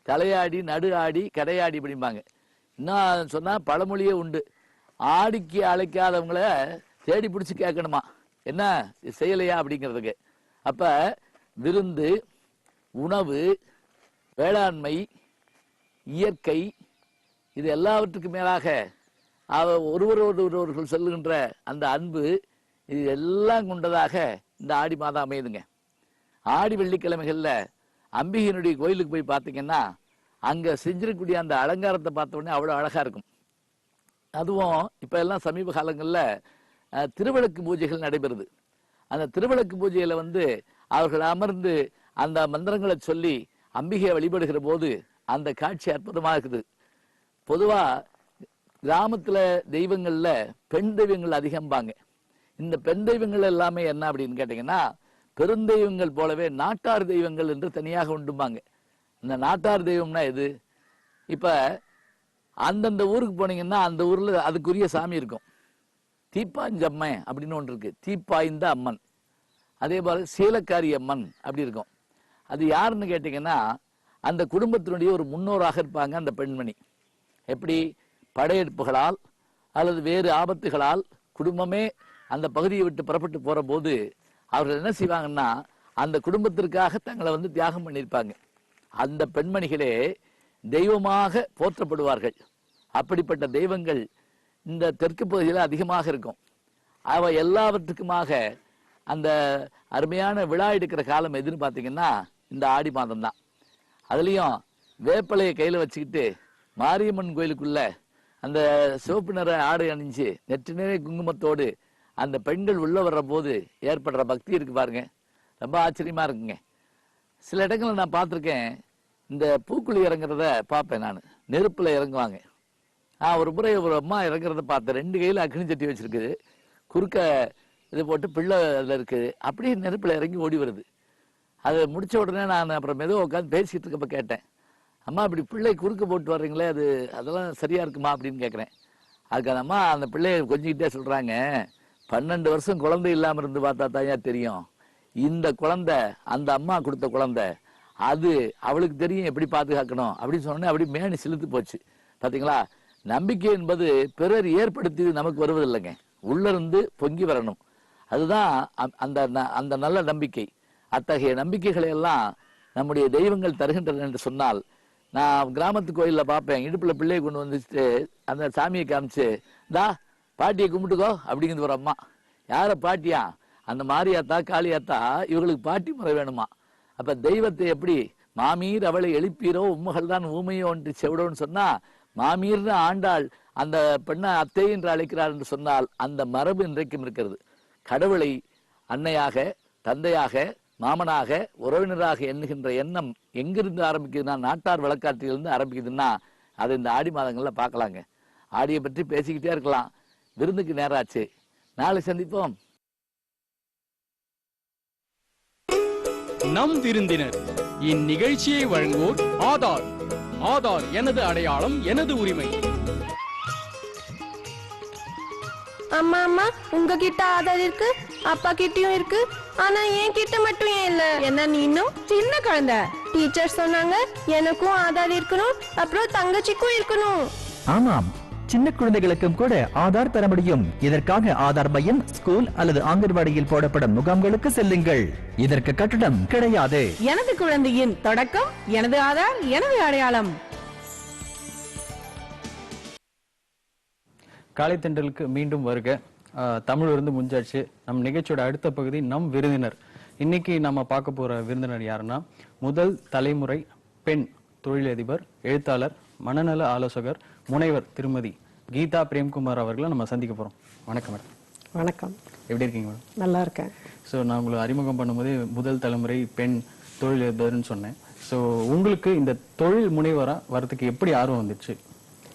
தலையாடி, நடு ஆடி, கடையாடி அப்படிம்பாங்க. இன்னும் சொன்னா பழமொழியே உண்டு, ஆடிக்கு அழைக்காதவங்கள தேடி பிடிச்சி கேட்கணுமா, என்ன செய்யலையா அப்படிங்கிறதுக்கு. அப்ப விருந்து, உணவு, வேளாண்மை, இயற்கை, இது எல்லாவற்றுக்கும் மேலாக ஒருவர்கள் சொல்லுகின்ற அந்த அன்பு, இது எல்லாம் கொண்டதாக இந்த ஆடி மாதம் அமையுதுங்க. ஆடி வெள்ளிக்கிழமைகள்ல அம்பிகையினுடைய கோயிலுக்கு போய் பார்த்தீங்கன்னா அங்க செஞ்சிருக்கக்கூடிய அந்த அலங்காரத்தை பார்த்த உடனே அவ்வளவு அழகா இருக்கும். அதுவும் இப்ப எல்லாம் சமீப காலங்கள்ல திருவிளக்கு பூஜைகள் நடைபெறுது. அந்த திருவிளக்கு பூஜையில அவர்கள் அமர்ந்து அந்த மந்திரங்களை சொல்லி அம்பிகையை வழிபடுகிற போது அந்த காட்சி அற்புதமா இருக்குது. பொதுவா கிராமத்துல தெய்வங்கள்ல பெண் தெய்வங்கள் அதிகம்பாங்க. இந்த பெண் தெய்வங்கள் எல்லாமே என்ன அப்படின்னு கேட்டீங்கன்னா, பெருந்தெய்வங்கள் போலவே நாட்டார் தெய்வங்கள் என்று தனியாக உண்டும்பாங்க. இந்த நாட்டார் தெய்வம்னா எது? இப்ப அந்தந்த ஊருக்கு போனீங்கன்னா அந்த ஊர்ல அதுக்குரிய சாமி இருக்கும். தீப்பாஞ்சம்மை அப்படின்னு ஒன்று இருக்கு, தீப்பாய்ந்த அம்மன். அதே போல சீலக்காரி அம்மன் அப்படி இருக்கும். அது யாருன்னு கேட்டீங்கன்னா, அந்த குடும்பத்தினுடைய ஒரு முன்னோராக இருப்பாங்க அந்த பெண்மணி. எப்படி? படையெடுப்புகளால் அல்லது வேறு ஆபத்துகளால் குடும்பமே அந்த பகுதியை விட்டு புறப்பட்டு போற போது அவர்கள் என்ன செய்வாங்கன்னா, அந்த குடும்பத்திற்காக தங்களை தியாகம் பண்ணியிருப்பாங்க. அந்த பெண்மணிகளே தெய்வமாக போற்றப்படுவார்கள். அப்படிப்பட்ட தெய்வங்கள் இந்த தெற்கு பகுதியில் அதிகமாக இருக்கும். அவ எல்லாவற்றுக்குமாக அந்த அருமையான விழா எடுக்கிற காலம் எதுன்னு பார்த்தீங்கன்னா இந்த ஆடி மாதம் தான். அதுலயும் வேப்பலையை கையில வச்சுக்கிட்டு மாரியம்மன் கோயிலுக்குள்ள அந்த சிவப்பு நிற ஆடை அணிஞ்சு நெற்றி நிறை குங்குமத்தோடு அந்த பெண்கள் உள்ள வர்ற போது ஏற்படுற பக்தி இருக்கு பாருங்க, ரொம்ப ஆச்சரியமா இருக்குங்க. சில இடங்கள்ல நான் பார்த்துருக்கேன், இந்த பூக்குழி இறங்குறத பார்ப்பேன் நான். நெருப்புல இறங்குவாங்க. ஒரு முறை ஒரு அம்மா இறங்குறத பார்த்தேன். 2 கையில அக்னி சட்டி வச்சிருக்குது, குறுக்க இது போட்டு பிள்ளை அதுல இருக்குது. அப்படியே நெருப்புல இறங்கி ஓடி வருது. அதை முடிச்ச உடனே நான் அப்புறம் மெதுவாக உட்காந்து பேசிட்டு இருக்கப்ப கேட்டேன், அம்மா இப்படி பிள்ளை குறுக்க போட்டு வர்றீங்களே, அதெல்லாம் சரியா இருக்குமா அப்படின்னு கேட்குறேன். அதுக்கு அந்த அம்மா அந்த பிள்ளைய கொஞ்சிக்கிட்டே சொல்றாங்க, 12 வருஷம் குழந்தை இல்லாம இருந்து பார்த்தா தாயா தெரியும், இந்த குழந்தை அந்த அம்மா கொடுத்த குழந்தை, அது அவளுக்கு தெரியும் எப்படி பாதுகாக்கணும் அப்படின்னு சொன்னோன்னே அப்படி மேனி சிலுத்து போச்சு. பாத்தீங்களா? நம்பிக்கை என்பது பிறர் ஏற்படுத்தி நமக்கு வருவதில்லைங்க, உள்ள இருந்து பொங்கி வரணும். அதுதான் அந்த நல்ல நம்பிக்கை. அத்தகைய நம்பிக்கைகளை எல்லாம் நம்முடைய தெய்வங்கள் தருகின்றன என்று சொன்னால், நான் கிராமத்து கோயில்ல பார்ப்பேன், இடுப்புல பிள்ளையை கொண்டு வந்துட்டு அந்த சாமியை காமிச்சு, தா பாட்டியை கும்பிட்டுக்கோ அப்படிங்கிறது ஒரு அம்மா. யார பாட்டியா? அந்த மாரியாத்தா காளியாத்தா, இவங்களுக்கு பாட்டி முறை வேணுமா. அப்ப தெய்வத்தை எப்படி மாமீர் அவளை எழுப்பீரோ உம்மகள் தான் ஊமையோ என்று செவிடோன்னு சொன்னா, மாமீர்னு ஆண்டாள் அந்த பெண்ணை அத்தை என்று அழைக்கிறார் என்று சொன்னால் அந்த மரபு இன்றைக்கும் இருக்கிறது. கடவுளை அன்னையாக, தந்தையாக, மாமனாக, உறவினராக எண்ணுகின்ற எண்ணம் எங்கிருந்து ஆரம்பிக்குதுன்னா, நாட்டார் வழக்காற்றிலிருந்து ஆரம்பிக்குதுன்னா அதை இந்த ஆடி மாதங்கள்ல பார்க்கலாங்க. ஆடியை பற்றி பேசிக்கிட்டே இருக்கலாம். விருந்துக்கு நேராச்சு, நாளை சந்திப்போம். நம் விருந்தினர் இந்நிகழ்ச்சியை வழங்குவோர் ஆதார். ஆதார் எனது அடையாளம், எனது உரிமை. அம்மா அம்மா, உங்ககிட்ட ஆதார் இருக்கு, அப்பா கிட்டயும் இருக்கு, ஆனா என் கிட்ட மட்டும் ஏன் இல்ல? என்ன நீ இன்னும் சின்ன குழந்தை? டீச்சர் சொன்னாங்க எனக்கும் ஆதார் இருக்கணும், அப்புறம் தங்கச்சிக்கும் இருக்கணும். ஆமாம், சின்ன குழந்தைகளுக்கும் கூட ஆதார் பெற முடியும். இதற்காக ஆதார் மையம், ஸ்கூல் அல்லது ஆங்கன்வாடியில் போடப்படும் முகாம்களுக்கு செல்லுங்கள். இதற்கு கட்டணம் கிடையாது. எனது குழந்தையின் தொடக்கம் எனது ஆதார், எனது அடையாளம். காலை தென்றலுக்கு மீண்டும் வருக. தமிழ் இருந்து முடிஞ்சாச்சு. நம் நிகழ்ச்சியோட அடுத்த பகுதி நம் விருந்தினர். இன்னைக்கு நம்ம பார்க்க போற விருந்தினர் யாருன்னா, முதல் தலைமுறை பெண் தொழிலதிபர், எழுத்தாளர், மனநல ஆலோசகர், முனைவர் திருமதி கீதா பிரேம்குமார் அவர்களை நம்ம சந்திக்க போறோம். வணக்கம் மேடம். வணக்கம். எப்படி இருக்கீங்க மேடம்? நல்லா இருக்கேன். ஸோ நான் உங்களை அறிமுகம் பண்ணும்போது முதல் தலைமுறை பெண் தொழிலதிபர்னு சொன்னேன். ஸோ உங்களுக்கு இந்த தொழில் முனைவரா வரதுக்கு எப்படி ஆர்வம் வந்துச்சு?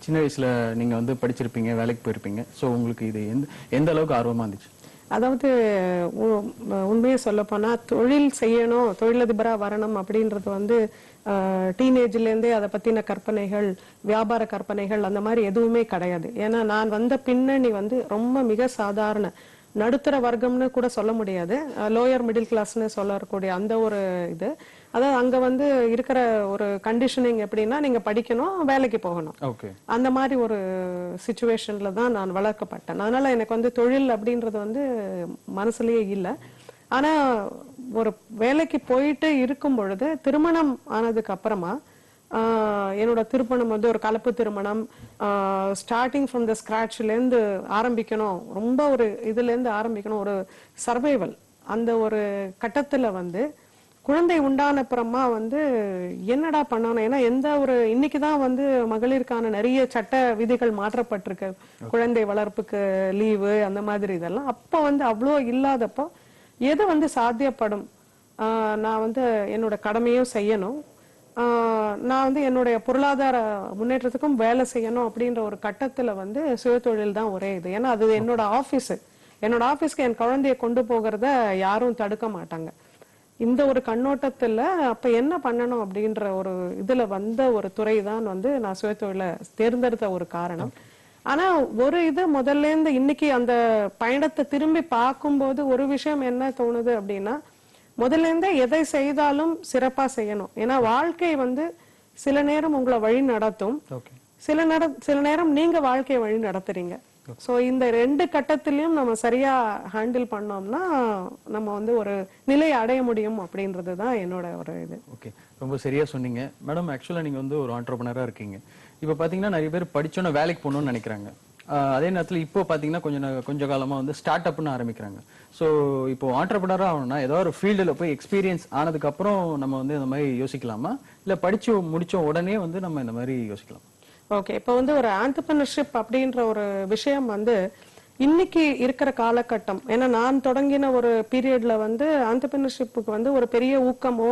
சின்ன வயசுல நீங்க படிச்சிருப்பீங்க, வேலைக்கு போயிருப்பீங்க. ஸோ உங்களுக்கு இது எந்த அளவுக்கு ஆர்வமா இருந்துச்சு? அதாவது உண்மையை சொல்ல போனா தொழில் செய்யணும், தொழிலதிபரா வரணும் அப்படின்றது டீனேஜ்லேருந்தே அதை பத்தின கற்பனைகள், வியாபார கற்பனைகள் அந்த மாதிரி எதுவுமே கிடையாது. ஏன்னா நான் வந்த பின்னணி வந்து ரொம்ப மிக சாதாரண நடுத்தர வர்க்கம்னு கூட சொல்ல முடியாது, லோயர் மிடில் கிளாஸ்னு சொல்லக்கூடிய அந்த ஒரு இது. அதாவது அங்க வந்து இருக்கிற ஒரு கண்டிஷனிங் எப்படின்னா, நீங்க படிக்கணும், வேலைக்கு போகணும், அந்த மாதிரி ஒரு சிச்சுவேஷன்ல தான் நான் வளர்க்கப்பட்டேன். அதனால எனக்கு வந்து தொழில் அப்படின்றது வந்து மனசுலயே இல்லை. ஆனா ஒரு வேலைக்கு போயிட்டு இருக்கும் பொழுது திருமணம் ஆனதுக்கு அப்புறமா என்னோட திருமணம் வந்து ஒரு கலப்பு திருமணம், ஸ்டார்டிங் ஃப்ரம் த ஸ்கிராட்ச்ல இருந்து ஆரம்பிக்கணும், ரொம்ப ஒரு இதுல இருந்து ஆரம்பிக்கணும், ஒரு சர்வைவல். அந்த ஒரு கட்டத்துல வந்து குழந்தை உண்டான அப்புறமா வந்து என்னடா பண்ணணும், ஏன்னா எந்த ஒரு இன்னைக்குதான் வந்து மகளிருக்கான நிறைய சட்ட விதிகள் மாற்றப்பட்டிருக்கு, குழந்தை வளர்ப்புக்கு லீவு அந்த மாதிரி இதெல்லாம். அப்ப வந்து அவ்வளோ இல்லாதப்போ எது வந்து சாத்தியப்படும், நான் வந்து என்னோட கடமையும் செய்யணும், நான் வந்து என்னுடைய பொருளாதார முன்னேற்றத்துக்கும் வேலை செய்யணும் அப்படின்ற ஒரு கட்டத்துல வந்து சுயதொழில் தான் ஒரே இது. ஏன்னா அது என்னோட ஆபீஸ், என்னோட ஆபீஸ்க்கு என் குழந்தைய கொண்டு போகிறத யாரும் தடுக்க மாட்டாங்க. இந்த ஒரு கண்ணோட்டத்துல அப்ப என்ன பண்ணணும் அப்படின்ற ஒரு இதுல வந்த ஒரு துறை தான் வந்து நான் சுயதொழிலை தேர்ந்தெடுத்த ஒரு காரணம். ஆனா ஒரு இது முதல்ல இருந்து இன்னைக்கு அந்த பயணத்தை திரும்பி பார்க்கும்போது ஒரு விஷயம் என்ன தோணுது அப்படின்னா, முதல்ல இருந்தே எதை செய்தாலும் சிறப்பா செய்யணும். ஏன்னா வாழ்க்கை வந்து சில நேரம் உங்களை வழி நடத்தும், சில நேரம் நீங்க வாழ்க்கையை வழி நடத்துறீங்க. சோ இந்த ரெண்டு கட்டத்திலயும் நம்ம சரியா ஹேண்டில் பண்ணோம்னா நம்ம வந்து ஒரு நிலையை அடைய முடியும் அப்படின்றதுதான் என்னோட ஒரு இது. ஓகே, ரொம்ப சரியா சொன்னீங்க மேடம். ஆக்சுவலா நீங்க வந்து ஒரு ஆண்டர்பிரனரா இருக்கீங்க. இப்ப பாத்தீங்கன்னா நிறைய பேர் படிச்சோன்னா வேலைக்கு போகணும்னு நினைக்கிறாங்க. அதே நேரத்துல இப்போ பாத்தீங்கன்னா கொஞ்ச காலமா வந்து ஸ்டார்ட் அப்னு ஆரம்பிக்கிறாங்க. ஸோ இப்போ ஆண்டர்பிரனரா ஆகணும்னா ஏதோ ஒரு ஃபீல்டில் போய் எக்ஸ்பீரியன்ஸ் ஆனதுக்கு அப்புறம் நம்ம வந்து இந்த மாதிரி யோசிக்கலாமா, இல்ல படிச்சு முடிச்ச உடனே வந்து நம்ம இந்த மாதிரி யோசிக்கலாம்? ஓகே, இப்போ வந்து ஒரு ஆண்டர்பிரினர்ஷிப் அப்படின்ற ஒரு விஷயம் வந்து இன்னைக்கு இருக்கிற காலகட்டம், ஏன்னா நான் தொடங்கின ஒரு பீரியட்ல வந்து ஆண்டர்பிரினர்ஷிப்புக்கு வந்து ஒரு பெரிய ஊக்கமோ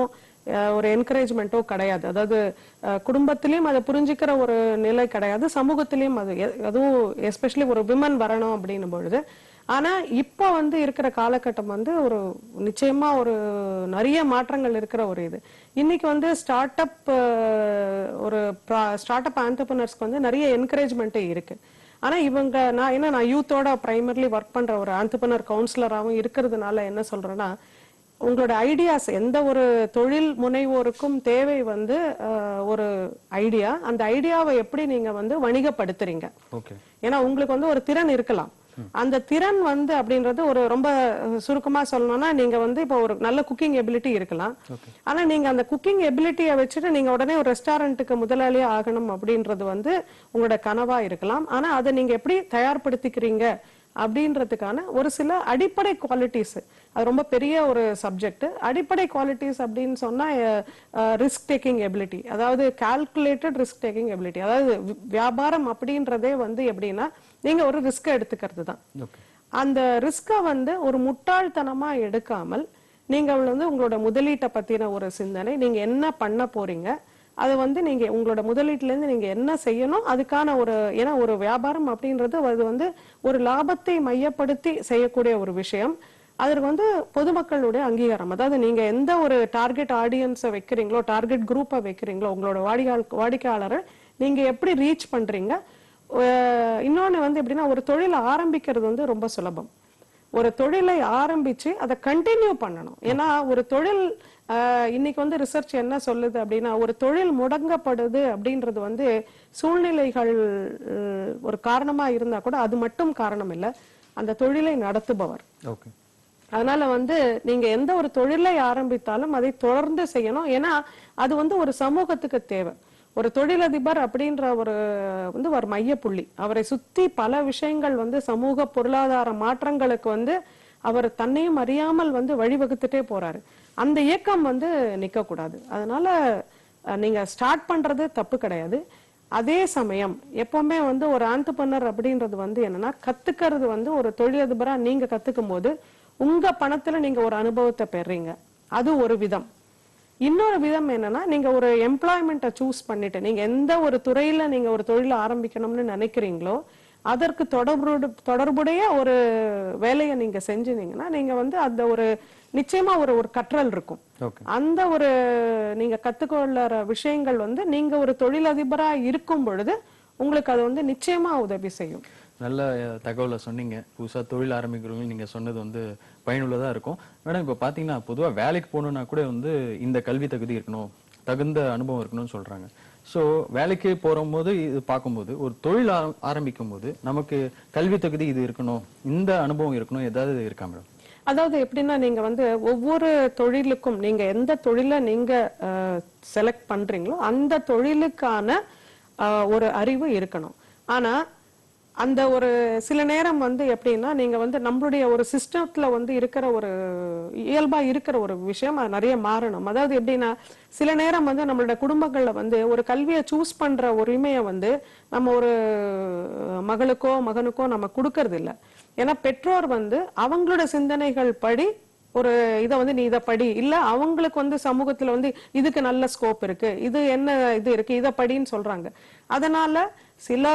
ஒரு என்கரேஜ்மெண்ட்டோ கிடையாது. அதாவது குடும்பத்திலயும் அதை புரிஞ்சுக்கிற ஒரு நிலை கிடையாது, சமூகத்திலயும் அதுவும் எஸ்பெஷலி ஒரு விமன் வரணும் அப்படின்னும் பொழுது. ஆனா இப்ப வந்து இருக்கிற காலகட்டம் வந்து ஒரு நிச்சயமா ஒரு நிறைய மாற்றங்கள் இருக்கிற ஒரு இது. இன்னைக்கு வந்து ஸ்டார்ட் அப் ஆண்டர்பிரினர்ஸ்க்கு வந்து நிறைய என்கரேஜ்மெண்ட்டே இருக்கு. ஆனா இவங்க நான் யூத்தோட பிரைமர்லி ஒர்க் பண்ற ஒரு ஆண்டர்பிரினர் கவுன்சிலராகவும் இருக்கிறதுனால என்ன சொல்றேன்னா, உங்களோட ஐடியாஸ் எந்த ஒரு தொழில் முனைவோருக்கும் தேவை வந்து ஒரு ஐடியா, அந்த ஐடியாவை எப்படி நீங்க வந்து வணிகப்படுத்துறீங்க. ஏன்னா உங்களுக்கு வந்து ஒரு திறன் இருக்கலாம், அந்த திறன் வந்து அப்படின்றது ஒரு ரொம்ப சுருக்கமா சொல்லணும்னா, நீங்க வந்து இப்போ ஒரு நல்ல குக்கிங் எபிலிட்டி இருக்கலாம், ஆனா நீங்க அந்த குக்கிங் எபிலிட்டியை வச்சுட்டு நீங்க உடனே ஒரு ரெஸ்டாரண்ட்டுக்கு முதலாளியா ஆகணும் அப்படின்றது வந்து உங்களோட கனவா இருக்கலாம். ஆனா அதை நீங்க எப்படி தயார்படுத்திக்கிறீங்க அப்படின்றதுக்கான ஒரு சில அடிப்படை குவாலிட்டிஸ், அது ரொம்ப பெரிய ஒரு சப்ஜெக்ட். அடிப்படை குவாலிட்டிஸ் அப்படின்னு சொன்னா ரிஸ்க் டேக்கிங் எபிலிட்டி, அதாவது கால்குலேட்டட் ரிஸ்க் டேக்கிங் எபிலிட்டி. அதாவது வியாபாரம் அப்படின்றதே வந்து எப்படின்னா, நீங்க ஒரு ரிஸ்க் எடுத்துக்கிறது தான். அந்த ரிஸ்க வந்து ஒரு முட்டாள்தனமா எடுக்காமல் நீங்க வந்து உங்களோட முதலீட்டை பத்தின ஒரு சிந்தனை, நீங்க என்ன பண்ண போறீங்க, அது வந்து நீங்க உங்களோட முதலீட்டுல இருந்து நீங்க என்ன செய்யணும், அதுக்கான ஒரு, ஏன்னா ஒரு வியாபாரம் அப்படின்றது அது வந்து ஒரு லாபத்தை மையப்படுத்தி செய்யக்கூடிய ஒரு விஷயம். அதற்கு வந்து பொதுமக்களுடைய அங்கீகாரம், அதாவது நீங்க எந்த ஒரு டார்கெட் ஆடியன்ஸை வைக்கிறீங்களோ, டார்கெட் குரூப்பை வைக்கிறீங்களோ, உங்களோட வாடிக்கையாளரை நீங்க எப்படி ரீச் பண்றீங்க. இன்னொன்னு வந்து எப்படின்னா, ஒரு தொழிலை ஆரம்பிக்கிறது வந்து ரொம்ப சுலபம். ஒரு தொழிலை ஆரம்பிச்சு அதை கண்டினியூ பண்ணணும். ஏன்னா ஒரு தொழில் இன்னைக்கு வந்து ரிசர்ச் என்ன சொல்லுது அப்படின்னா, ஒரு தொழில் முடங்கப்படுது அப்படின்றது வந்து சூழ்நிலைகள் ஒரு காரணமா இருந்தா கூட அது மட்டும் காரணம் இல்லை, அந்த தொழிலை நடத்துபவர். அதனால வந்து நீங்க எந்த ஒரு தொழிலை ஆரம்பித்தாலும் அதை தொடர்ந்து செய்யணும். ஏன்னா அது வந்து ஒரு சமூகத்துக்கு தேவை. ஒரு தொழிலதிபர் அப்படின்ற ஒரு வந்து ஒரு மையப்புள்ளி, அவரை சுத்தி பல விஷயங்கள் வந்து சமூக பொருளாதார மாற்றங்களுக்கு வந்து அவர் தன்னையும் அறியாமல் வந்து வழிவகுத்துட்டே போறாரு. அந்த இயக்கம் வந்து நிக்க கூடாது. அதனால நீங்க ஸ்டார்ட் பண்றது தப்பு கிடையாது. அதே சமயம் எப்பவுமே வந்து ஒரு ஆண்டர்பிரினர் அப்படின்றது வந்து என்னன்னா, கத்துக்கிறது வந்து ஒரு தொழிலதிபரா நீங்க கத்துக்கும் போது உங்க பணத்துல நீங்க ஒரு அனுபவத்தை பெறீங்க, அது ஒரு விதம். இன்னொரு விதம் என்னன்னா, நீங்க ஒரு எம்ப்ளாய்மெண்ட்டை சூஸ் பண்ணிட்டு நீங்க எந்த ஒரு துறையில நீங்க ஒரு தொழிலை ஆரம்பிக்கணும்னு நினைக்கிறீங்களோ அதற்கு தொடர்புடைய ஒரு வேலையை நீங்க செஞ்சீங்கன்னா நீங்க வந்து அந்த ஒரு நிச்சயமா ஒரு கற்றல் இருக்கும். அந்த ஒரு நீங்க கத்துக்கொள்ளுற விஷயங்கள் வந்து நீங்க ஒரு தொழிலதிபரா இருக்கும் பொழுது உங்களுக்கு அது வந்து நிச்சயமா உதவி செய்யும். நல்ல தகவலை சொன்னீங்க. புதுசா தொழில் ஆரம்பிக்கிறவங்க நீங்க சொன்னது வந்து பயனுள்ளதா இருக்கும். மேடம் இப்ப பாத்தீங்கன்னா பொதுவா வேலைக்கு போகணும்னா கூட வந்து இந்த கல்வி தகுதி இருக்கணும், தகுந்த அனுபவம் இருக்கணும்னு சொல்றாங்க. சோ வேலைக்கு போகும்போது இது பார்க்கும்போது ஒரு தொழில் ஆரம்பிக்கும் போது நமக்கு கல்வி தகுதி இது இருக்கணும், இந்த அனுபவம் இருக்கணும், ஏதாவது இருக்கா மேடம்? அதாவது எப்படின்னா நீங்க வந்து ஒவ்வொரு தொழிலுக்கும் நீங்க எந்த தொழிலை நீங்க செலக்ட் பண்றீங்களோ அந்த தொழிலுக்கான ஒரு அறிவு இருக்கணும். ஆனா அந்த ஒரு சில நேரம் வந்து எப்படின்னா நீங்க வந்து நம்மளுடைய ஒரு சிஸ்டத்துல வந்து இருக்கிற ஒரு இயல்பா இருக்கிற ஒரு விஷயம் அது நிறைய மாறணும். அதாவது எப்படின்னா சில நேரம் வந்து நம்மளோட குடும்பங்கள்ல வந்து ஒரு கல்வியை சூஸ் பண்ற உரிமையை வந்து நம்ம ஒரு மகளுக்கோ மகனுக்கோ நம்ம கொடுக்கறது இல்லை. ஏன்னா பெற்றோர் வந்து அவங்களோட சிந்தனைகள் படி ஒரு இதை வந்து நீ இதை படி, இல்ல அவங்களுக்கு வந்து சமூகத்துல வந்து இதுக்கு நல்ல ஸ்கோப் இருக்கு, இது என்ன இது இருக்கு, இதை படின்னு சொல்றாங்க. அதனால சில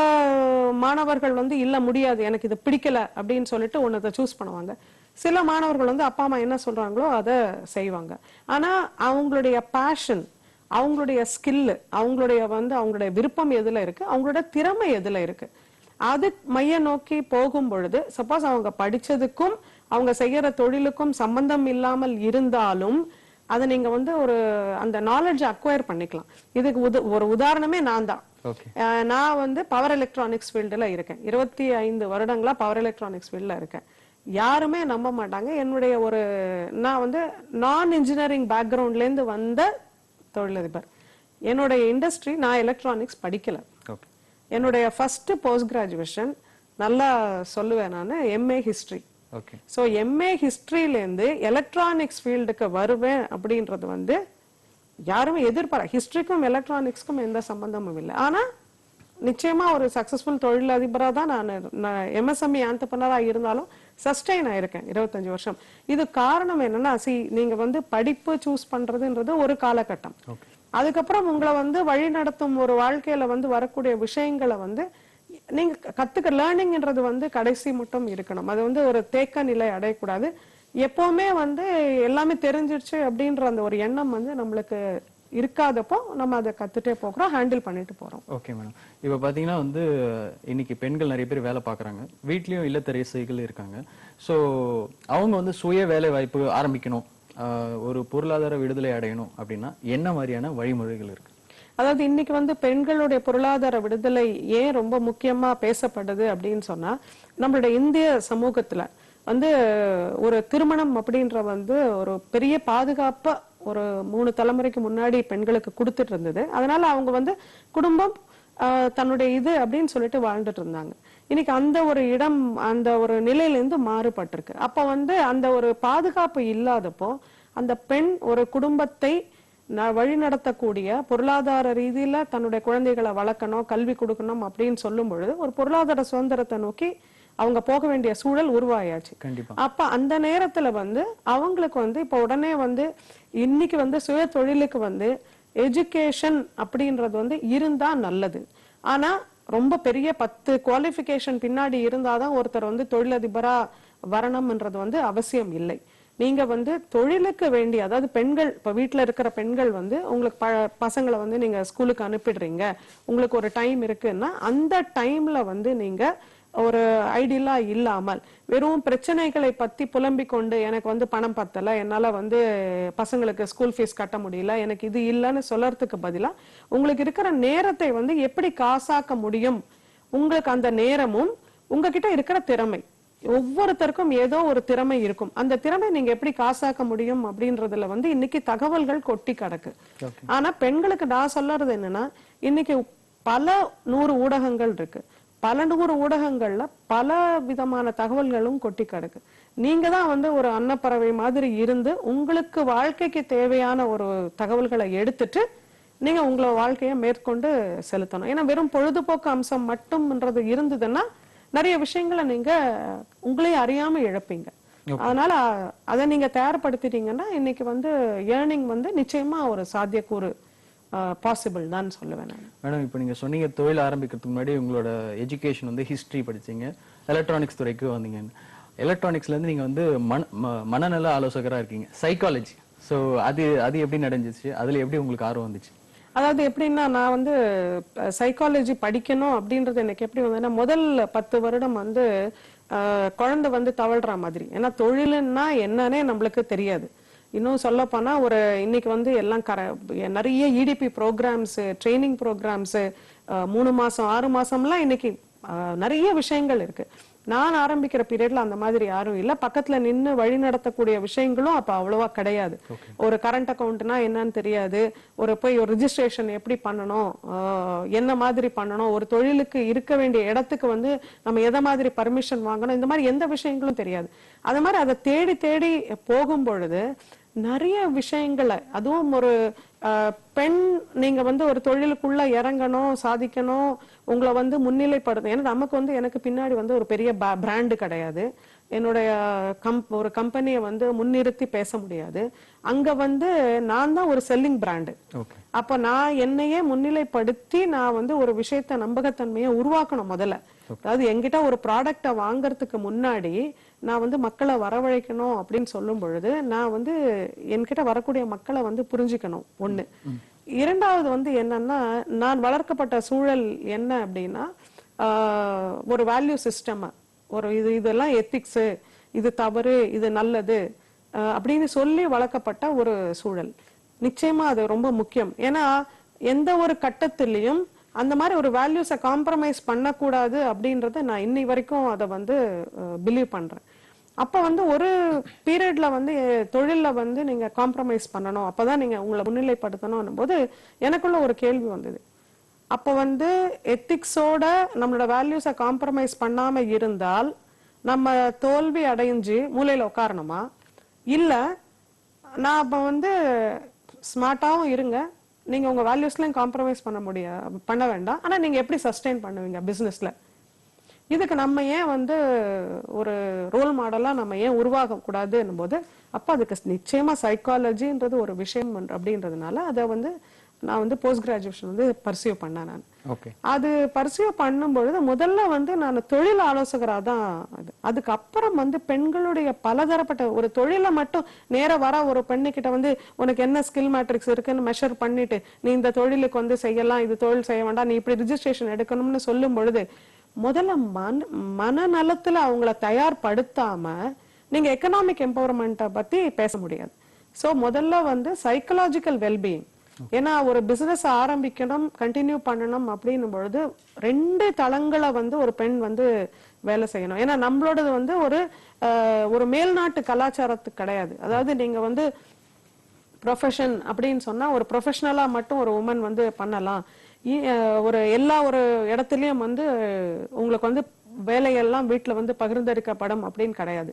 மாணவர்கள் வந்து இல்ல முடியாது எனக்கு இது பிடிக்கல அப்படின்னு சொல்லிட்டு ஒன்னதை சூஸ் பண்ணுவாங்க. சில மாணவர்கள் வந்து அப்பா அம்மா என்ன சொல்றாங்களோ அதை செய்வாங்க. ஆனா அவங்களுடைய பேஷன், அவங்களுடைய ஸ்கில், அவங்களுடைய விருப்பம் எதுல இருக்கு, அவங்களோட திறமை எதுல இருக்கு, அது மைய நோக்கி போகும் பொழுது சப்போஸ் அவங்க படிச்சதுக்கும் அவங்க செய்யற தொழிலுக்கும் சம்பந்தம் இல்லாமல் இருந்தாலும் அதை நீங்க வந்து ஒரு அந்த நாலேஜ் அக்வயர் பண்ணிக்கலாம். இதுக்கு ஒரு உதாரணமே நான் தான். நான் வந்து பவர் எலக்ட்ரானிக்ஸ் ஃபீல்டுல இருக்கேன். 25 வருடங்களா பவர் எலக்ட்ரானிக்ஸ் ஃபீல்ட்ல இருக்கேன். யாருமே நம்ப மாட்டாங்க. என்னுடைய நான் வந்து நான் இன்ஜினியரிங் பேக்ரவுண்ட்ல இருந்து வந்த தொழிலதிபர். என்னுடைய இண்டஸ்ட்ரி நான் எலக்ட்ரானிக்ஸ் படிக்கல. என்னுடைய ஃபர்ஸ்ட் போஸ்ட் கிராஜுவேஷன் நல்லா சொல்லுவேன் நான் எம்ஏ ஹிஸ்டரி. சோ எம்ஏ ஹிஸ்டரியில இருந்து எலக்ட்ரானிக்ஸ் ஃபீல்டுக்கு வருவேன் அப்படின்றது வந்து யாருமே எதிர்பார்க்க. ஹிஸ்டரிக்கும் எலக்ட்ரானிக்ஸ்க்கும் எந்த சம்பந்தமும் இல்லை. ஆனா நிச்சயமா ஒரு சக்சஸ்ஃபுல் தொழிலதிபரா தான் நான் எம்எஸ்எம்இ ஆண்டர்பிரனரா இருந்தாலும் சஸ்டெயின் ஆயிருக்கேன் 25 வருஷம். இது காரணம் என்னன்னா நீங்க வந்து படிப்பு சூஸ் பண்றதுன்றது ஒரு காலகட்டம். அதுக்கப்புறம் உங்களை வந்து வழி நடத்தும் ஒரு வாழ்க்கையில வந்து வரக்கூடிய விஷயங்களை வந்து நீங்க கத்துக்க லேர்னிங்ன்றது வந்து கடைசி மட்டும் இருக்கணும். அது வந்து ஒரு தேக்க நிலை அடையக்கூடாது. எப்பவுமே வந்து எல்லாமே தெரிஞ்சிருச்சு அப்படின்ற அந்த ஒரு எண்ணம் வந்து நம்மளுக்கு இருக்காதப்போ நம்ம அதை கத்துட்டே போகிறோம், ஹேண்டில் பண்ணிட்டு போறோம். Okay madam. இப்ப பாத்தீங்கன்னா வந்து இன்னைக்கு பெண்கள் நிறைய பேர் வேலை பாக்குறாங்க, வீட்லயும் இல்லத்தரசிகள் இருக்காங்க. சோ அவங்க வந்து சுய வேலை வாய்ப்பு ஆரம்பிக்கணும், ஒரு பொருளாதார விடுதலை அடையணும் அப்படின்னா என்ன மாதிரியான வழிமுறைகள் இருக்கு? அதாவது இன்னைக்கு வந்து பெண்களுடைய பொருளாதார விடுதலை ஏன் ரொம்ப முக்கியமா பேசப்படுது அப்படின்னு சொன்னா நம்மளுடைய இந்திய சமூகத்துல வந்து ஒரு திருமணம் அப்படின்ற வந்து ஒரு பெரிய பாதுகாப்பா ஒரு 3 தலைமுறைக்கு முன்னாடி பெண்களுக்கு கொடுத்துட்டு இருந்தது. அதனால அவங்க வந்து குடும்பம் தன்னுடைய இது அப்படின்னு சொல்லிட்டு வாழ்ந்துட்டு இருந்தாங்க. இன்னைக்கு அந்த ஒரு இடம் அந்த ஒரு நிலையிலிருந்து மாறுபட்டிருக்கு. அப்ப வந்து அந்த ஒரு பாதுகாப்பு இல்லாதப்போ அந்த பெண் ஒரு குடும்பத்தை வழி நடத்தக்கூடிய பொருளாதார ரீதியில தன்னுடைய குழந்தைகளை வளர்க்கணும், கல்வி கொடுக்கணும் அப்படின்னு சொல்லும் பொழுது ஒரு பொருளாதார சுதந்திரத்தை நோக்கி அவங்க போக வேண்டிய சூழல் உருவாயாச்சு. அப்ப அந்த நேரத்துல வந்து அவங்களுக்கு வந்து இப்ப உடனே வந்து இன்னைக்கு வந்து சுய தொழிலுக்கு வந்து எஜுகேஷன் அப்படின்றது வந்து இருந்தா நல்லது. ஆனா ரொம்ப பெரிய 10 குவாலிஃபிகேஷன் பின்னாடி இருந்தாதான் ஒருத்தர் வந்து தொழிலதிபரா வரணும்ன்றது வந்து அவசியம் இல்லை. நீங்க வந்து தொழிலுக்கு வேண்டிய அதாவது பெண்கள் இப்ப வீட்டுல இருக்கிற பெண்கள் வந்து உங்களுக்கு பசங்களை வந்து நீங்க ஸ்கூலுக்கு அனுப்பிடுறீங்க, உங்களுக்கு ஒரு டைம் இருக்குன்னா அந்த டைம்ல வந்து நீங்க ஒரு ஐடியலா இல்லாமல் வெறும் பிரச்சனைகளை பத்தி புலம்பிக் கொண்டு எனக்கு வந்து பணம் பத்தல, என்னால வந்து பசங்களுக்கு ஸ்கூல் ஃபீஸ் கட்ட முடியல, எனக்கு இது இல்லைன்னு சொல்லறதுக்கு பதிலா உங்களுக்கு இருக்கிற நேரத்தை வந்து எப்படி காசாக்க முடியும், உங்களுக்கு அந்த நேரமும் உங்ககிட்ட இருக்கிற திறமை, ஒவ்வொருத்தருக்கும் ஏதோ ஒரு திறமை இருக்கும், அந்த திறமை நீங்க எப்படி காசாக்க முடியும் அப்படின்றதுல வந்து இன்னைக்கு தகவல்கள் கொட்டி கிடக்கு. ஆனா பெண்களுக்கு நான் சொல்றது என்னன்னா இன்னைக்கு பல 100 ஊடகங்கள் இருக்கு, பல 100 ஊடகங்கள்ல பல விதமான தகவல்களும் கொட்டி கிடக்கு. நீங்க தான் வந்து ஒரு அன்னப்பறவை மாதிரி இருந்து உங்களுக்கு வாழ்க்கைக்கு தேவையான ஒரு தகவல்களை எடுத்துட்டு நீங்க உங்களோட வாழ்க்கையை மேற்கொண்டு செலுத்தணும். ஏன்னா வெறும் பொழுதுபோக்கு அம்சம் மட்டும்ன்றது இருந்ததுன்னா நிறைய விஷயங்களை நீங்க உங்களையும் அறியாம இழப்பீங்க. அதனால அதை நீங்க தயார்படுத்திட்டீங்கன்னா இன்னைக்கு வந்து ஏர்னிங் வந்து நிச்சயமா ஒரு சாத்தியக்கூறு பாசிபிள் தான் சொல்லுவேன் நான். மேடம் இப்போ நீங்க சொன்னீங்க தொழில் ஆரம்பிக்கிறதுக்கு முன்னாடி உங்களோட எஜுகேஷன் வந்து ஹிஸ்டரி படிச்சீங்க, எலக்ட்ரானிக்ஸ் துறைக்கு வந்தீங்க. எலக்ட்ரானிக்ஸ்ல இருந்து நீங்க வந்து மனநல ஆலோசகரா இருக்கீங்க, சைக்காலஜி சோ அது எப்படி நடந்துச்சு, அதுல எப்படி உங்களுக்கு ஆர்வம் வந்துச்சு? அதாவது எப்படின்னா, நான் வந்து சைக்காலஜி படிக்கணும் அப்படின்றது எனக்கு எப்படி வந்ததுன்னா, முதல் 10 வருடம் வந்து குழந்தை வந்து தவழ்ற மாதிரி. ஏன்னா தொழிலுன்னா என்னன்னே நம்மளுக்கு தெரியாது. இன்னும் சொல்ல போனா இன்னைக்கு வந்து எல்லாம் நிறைய இடிபி ப்ரோக்ராம்ஸ், ட்ரைனிங் ப்ரோக்ராம்ஸ், 3 மாசம் 6 மாசம்லாம் இன்னைக்கு நிறைய விஷயங்கள் இருக்கு. நான் ஆரம்பிக்கிற பீரியட்ல அந்த மாதிரி யாரும் இல்ல. பக்கத்துல நின்னு வழி நடத்தக்கூடிய விஷயங்களும் அப்ப அவ்வளவா கிடையாது. ஒரு கரண்ட் அக்கௌண்ட்னா என்னன்னு தெரியாது, போய் ஒரு ரிஜிஸ்ட்ரேஷன் எப்படி பண்ணணும், என்ன மாதிரி பண்ணணும், ஒரு தொழிலுக்கு இருக்க வேண்டிய இடத்துக்கு வந்து நம்ம எதை மாதிரி பர்மிஷன் வாங்கணும், இந்த மாதிரி எந்த விஷயங்களும் தெரியாது. அது மாதிரி அதை தேடி தேடி போகும் பொழுது நிறைய விஷயங்களை, அதுவும் ஒரு பெண் நீங்க வந்து ஒரு தொழிலுக்குள்ள இறங்கணும், சாதிக்கணும், உங்களை வந்து முன்னிலைப்படுத்த. ஏன்னா நமக்கு வந்து எனக்கு பின்னாடி வந்து ஒரு பெரிய பிராண்டு கிடையாது. என்னுடைய ஒரு கம்பெனியை வந்து முன்னிறுத்தி பேச முடியாது. அங்க வந்து நான் தான் ஒரு செல்லிங் பிராண்டு. அப்ப நான் என்னையே முன்னிலைப்படுத்தி நான் வந்து ஒரு விஷயத்த நம்பகத்தன்மையை உருவாக்கணும் முதல்ல. அதாவது என்கிட்ட ஒரு ப்ராடக்ட வாங்கறதுக்கு முன்னாடி நான் வந்து மக்களை வரவழைக்கணும் அப்படின்னு சொல்லும் பொழுது நான் வந்து என்கிட்ட வரக்கூடிய மக்களை வந்து புரிஞ்சுக்கணும். ஒண்ணு. இரண்டாவது வந்து என்னன்னா, நான் வளர்க்கப்பட்ட சூழல் என்ன அப்படின்னா, ஒரு வேல்யூ சிஸ்டம், இதெல்லாம் எத்திக்ஸ், இது தவறு, இது நல்லது அப்படின்னு சொல்லி வளர்க்கப்பட்ட ஒரு சூழல். நிச்சயமா அது ரொம்ப முக்கியம். ஏன்னா எந்த ஒரு கட்டத்திலையும் அந்த மாதிரி ஒரு வேல்யூஸை காம்ப்ரமைஸ் பண்ணக்கூடாது அப்படின்றத நான் இன்னை வரைக்கும் அதை வந்து பிலீவ் பண்றேன். அப்ப வந்து ஒரு பீரியட்ல வந்து தொழில வந்து நீங்க காம்ப்ரமைஸ் பண்ணணும், அப்பதான் நீங்க உங்களை முன்னிலைப்படுத்தணும் போது எனக்குள்ள ஒரு கேள்வி வந்தது. அப்ப வந்து எத்திக்ஸோட நம்மளோட வேல்யூஸை காம்ப்ரமைஸ் பண்ணாம இருந்தால் நம்ம தோல்வி அடைஞ்சு மூலையில உட்காரணுமா, இல்ல நான் அப்ப வந்து ஸ்மார்ட்டாவும் இருங்க, நீங்க உங்க வேல்யூஸ்லயும் காம்ப்ரமைஸ் பண்ண வேண்டாம், ஆனா நீங்க எப்படி சஸ்டெயின் பண்ணுவீங்க பிசினஸ்ல, இதுக்கு நம்ம ஏன் வந்து ஒரு ரோல் மாடலா நம்ம ஏன் உருவாக கூடாதுன்னும் போது அப்ப அதுக்கு நிச்சயமா சைக்காலஜின்றது ஒரு விஷயம் அப்படின்றதுனால அதை வந்து நான் வந்து போஸ்ட் கிராஜுவேஷன் வந்து பர்சியூ பண்ணேன். நான் அது பர்சியூ பண்ணும்பொழுது முதல்ல வந்து நான் தொழில் ஆலோசகராக தான். அதுக்கப்புறம் வந்து பெண்களுடைய பலதரப்பட்ட ஒரு தொழிலை மட்டும் நேர வர ஒரு பெண்ணுக்கிட்ட வந்து உனக்கு என்ன ஸ்கில் மேட்ரிக்ஸ் இருக்குன்னு மெஷர் பண்ணிட்டு நீ இந்த தொழிலுக்கு வந்து செய்யலாம், இது தொழில் செய்ய வேண்டாம், நீ இப்படி ரிஜிஸ்ட்ரேஷன் எடுக்கணும்னு சொல்லும் பொழுது முதல்ல மனநலத்துல அவங்கள தயார்படுத்தாம நீங்க எக்கனாமிக் எம்பவர்மெண்ட்டை பத்தி பேச முடியாது. சோ முதல்ல வந்து சைக்கலாஜிக்கல் வெல்பீயிங். ஏன்னா ஒரு பிசினஸ் ஆரம்பிக்கணும், கண்டினியூ பண்ணணும் அப்படின்னும் பொழுது 2 தளங்களை வந்து ஒரு பெண் வந்து வேலை செய்யணும். ஏன்னா நம்மளோடது வந்து ஒரு மேல்நாட்டு கலாச்சாரத்துக்கு கிடையாது. அதாவது நீங்க வந்து ப்ரொஃபஷன் அப்படின்னு சொன்னா ஒரு ப்ரொஃபஷனலா மட்டும் ஒரு உமன் வந்து பண்ணலாம், எல்லா ஒரு இடத்துலயும் வந்து உங்களுக்கு வந்து வேலையெல்லாம் வீட்டுல வந்து பகிர்ந்தெடுக்கப்படும் அப்படின்னு கிடையாது.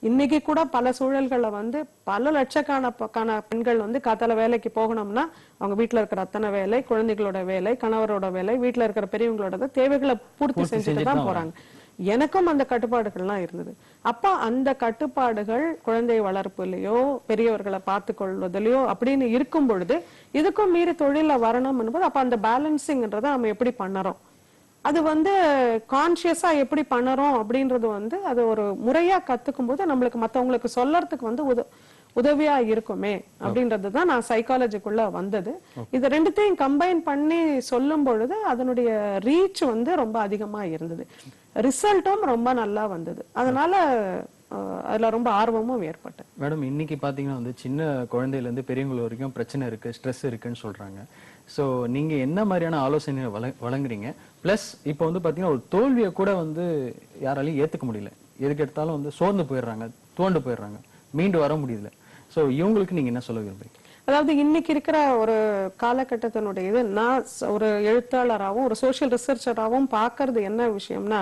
இன்னைக்கு கூட பல சூழல்கள்ல வந்து பல லட்சக்கணக்கான பெண்கள் வந்து காத்தால வேலைக்கு போகணும்னா அவங்க வீட்டுல இருக்கிற அத்தனை வேலை, குழந்தைகளோட வேலை, கணவரோட வேலை, வீட்டுல இருக்கிற பெரியவங்களோட தேவைகளை பூர்த்தி செஞ்சுட்டு தான் போறாங்க. எனக்கும் அந்த கட்டுப்பாடுகள்லாம் இருந்தது. அப்ப அந்த கட்டுப்பாடுகள் குழந்தை வளர்ப்புலயோ பெரியவர்களை பார்த்து கொள்வதிலையோ அப்படின்னு இருக்கும் பொழுது இதுக்கும் மீறி தொழில வரணும் என்பது அப்ப அந்த பேலன்சிங்ன்றத நம்ம எப்படி பண்ணறோம், அது வந்து கான்சியஸா எப்படி பண்ணறோம் அப்படின்றது வந்து அது ஒரு முறையா கத்துக்கும் போது நம்மளுக்கு மத்தவங்களுக்கு சொல்லறதுக்கு வந்து உதவியா இருக்குமே அப்படின்றதுதான் நான் சைக்காலஜிக்குள்ள வந்தது. இது ரெண்டுத்தையும் கம்பைன் பண்ணி சொல்லும் பொழுது அதனுடைய ரீச் வந்து ரொம்ப அதிகமா இருந்தது, ரிசல்ட்டும் ரொம்ப நல்லா வந்தது. அதனால அதுல ரொம்ப ஆர்வமும் ஏற்பட்டது. மேடம், இன்னைக்கு பாத்தீங்கன்னா வந்து சின்ன குழந்தையில இருந்து பெரியவங்க வரைக்கும் பிரச்சனை இருக்கு, ஸ்ட்ரெஸ் இருக்குன்னு சொல்றாங்க. சோ நீங்க என்ன மாதிரியான ஆலோசனை வழங்குறீங்க? பிளஸ் இப்போ வந்து பாத்தீங்கன்னா ஒரு தோல்வியை கூட வந்து யாராலையும் ஏத்துக்க முடியல, எதுக்கு எடுத்தாலும் வந்து சோர்ந்து போயிடுறாங்க, தோண்டு போயிடுறாங்க, மீண்டு வர முடியல. சோ இவங்களுக்கு நீங்க என்ன சொல்ல விரும்புறீங்க? அதாவது இன்னைக்கு இருக்கிற ஒரு காலகட்டத்தினுடைய இது நான் ஒரு எழுத்தாளராகவும் ஒரு சோசியல் ரிசர்ச்சராகவும் பாக்குறது என்ன விஷயம்னா,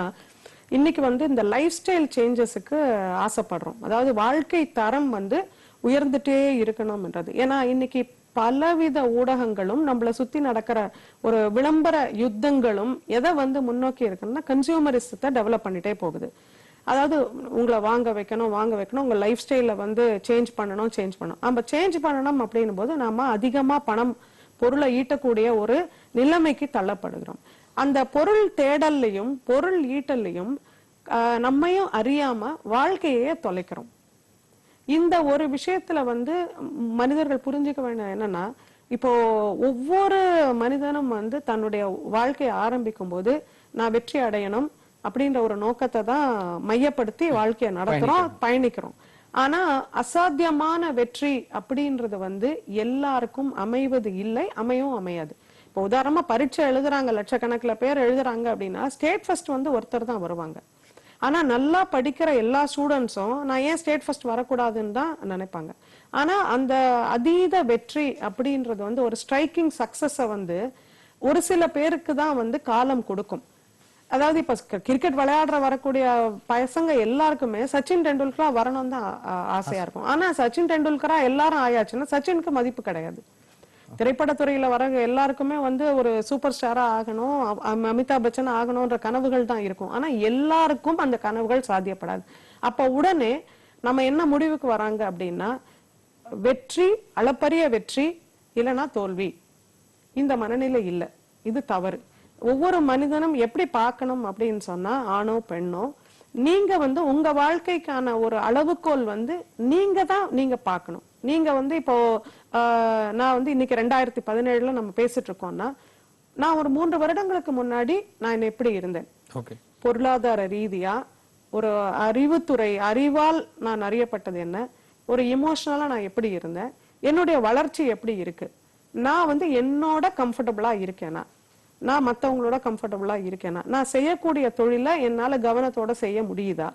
இன்னைக்கு வந்து இந்த லைஃப் ஸ்டைல் சேஞ்சஸுக்கு ஆசைப்படுறோம். அதாவது வாழ்க்கை தரம் வந்து உயர்ந்துட்டே இருக்கணும்ன்றது. ஏன்னா இன்னைக்கு பலவித ஊடகங்களும் நம்மளை சுத்தி நடக்கிற ஒரு விளம்பர யுத்தங்களும் எதை வந்து முன்னோக்கி இருக்குன்னா கன்சியூமரிசத்தை டெவலப் பண்ணிட்டே போகுது. அதாவது உங்களை வாங்க வைக்கணும், உங்க லைஃப் ஸ்டைல வந்து சேஞ்ச் பண்ணணும். நம்ம சேஞ்ச் பண்ணணும் அப்படின்னும் போது நாம அதிகமா பொருளை ஈட்டக்கூடிய ஒரு நிலைமைக்கு தள்ளப்படுகிறோம். அந்த பொருள் தேடல்லையும் பொருள் ஈட்டல்லையும் நம்மையும் அறியாம வாழ்க்கையே தொலைக்கிறோம். இந்த ஒரு விஷயத்துல வந்து மனிதர்கள் புரிஞ்சுக்க வேண்டிய என்னன்னா, இப்போ ஒவ்வொரு மனிதனும் வந்து தன்னுடைய வாழ்க்கையை ஆரம்பிக்கும் போது நான் வெற்றி அடையணும் அப்படின்ற ஒரு நோக்கத்தை தான் மையப்படுத்தி வாழ்க்கையை நடத்துறோம், பயணிக்கிறோம். ஆனா அசாத்தியமான வெற்றி அப்படின்றது வந்து எல்லாருக்கும் அமைவது இல்லை, அமையும் அமையாது. இப்போ உதாரணமா பரீட்சை எழுதுறாங்க, லட்சக்கணக்கில் பேர் எழுதுறாங்க அப்படின்னா ஸ்டேட் ஃபர்ஸ்ட் வந்து ஒருத்தர் தான் வருவாங்க. ஆனா நல்லா படிக்கிற எல்லா ஸ்டூடெண்ட்ஸும் நான் ஏன் ஸ்டேட் ஃபர்ஸ்ட் வரக்கூடாதுன்னு தான் நினைப்பாங்க. ஆனா அந்த அதீத வெற்றி அப்படின்றது வந்து ஒரு ஸ்ட்ரைக்கிங் சக்சஸ வந்து ஒரு சில பேருக்கு தான் வந்து காலம் கொடுக்கும். அதாவது இப்ப கிரிக்கெட் விளையாடுற வரக்கூடிய பசங்க எல்லாருக்குமே சச்சின் டெண்டுல்கரா வரணும் தான் ஆசையா இருக்கும். ஆனா சச்சின் டெண்டுல்கரா எல்லாரும் ஆயாச்சுன்னா சச்சினுக்கு மதிப்பு கிடையாது. திரைப்படத்துறையில வர எல்லாருக்குமே வந்து ஒரு சூப்பர் ஸ்டாரா ஆகணும், அமிதாப் பச்சன் ஆகணும்ன்ற கனவுகள் தான் இருக்கும். ஆனா எல்லாருக்கும் அந்த கனவுகள் சாத்தியப்படாது. அப்ப உடனே நம்ம என்ன முடிவுக்கு வராங்க அப்படின்னா, வெற்றி அளப்பரிய வெற்றி இல்லைன்னா தோல்வி, இந்த மனநிலை இல்லை, இது தவறு. ஒவ்வொரு மனிதனும் எப்படி பார்க்கணும் அப்படின்னு சொன்னா, ஆணோ பெண்ணோ நீங்க வந்து உங்க வாழ்க்கைக்கான ஒரு அளவுகோல் வந்து நீங்க பார்க்கணும். நீங்க வந்து இப்போ நான் வந்து இன்னைக்கு 2017 நம்ம பேசிட்டு இருக்கோம்னா, நான் ஒரு 3 வருடங்களுக்கு முன்னாடி நான் எப்படி இருந்தேன், பொருளாதார ரீதியா, ஒரு அறிவுத்துறை அறிவால் நான் அறியப்பட்டது என்ன, ஒரு இமோஷனலா நான் எப்படி இருந்தேன், என்னுடைய வளர்ச்சி எப்படி இருக்கு, நான் வந்து என்னோட கம்ஃபர்டபுளா இருக்கேனா, நான் மத்தவங்களோட கம்ஃபர்டபுளா இருக்கேனா, நான் செய்யக்கூடிய தொழில என்னால கவனத்தோட செய்ய முடியுதா,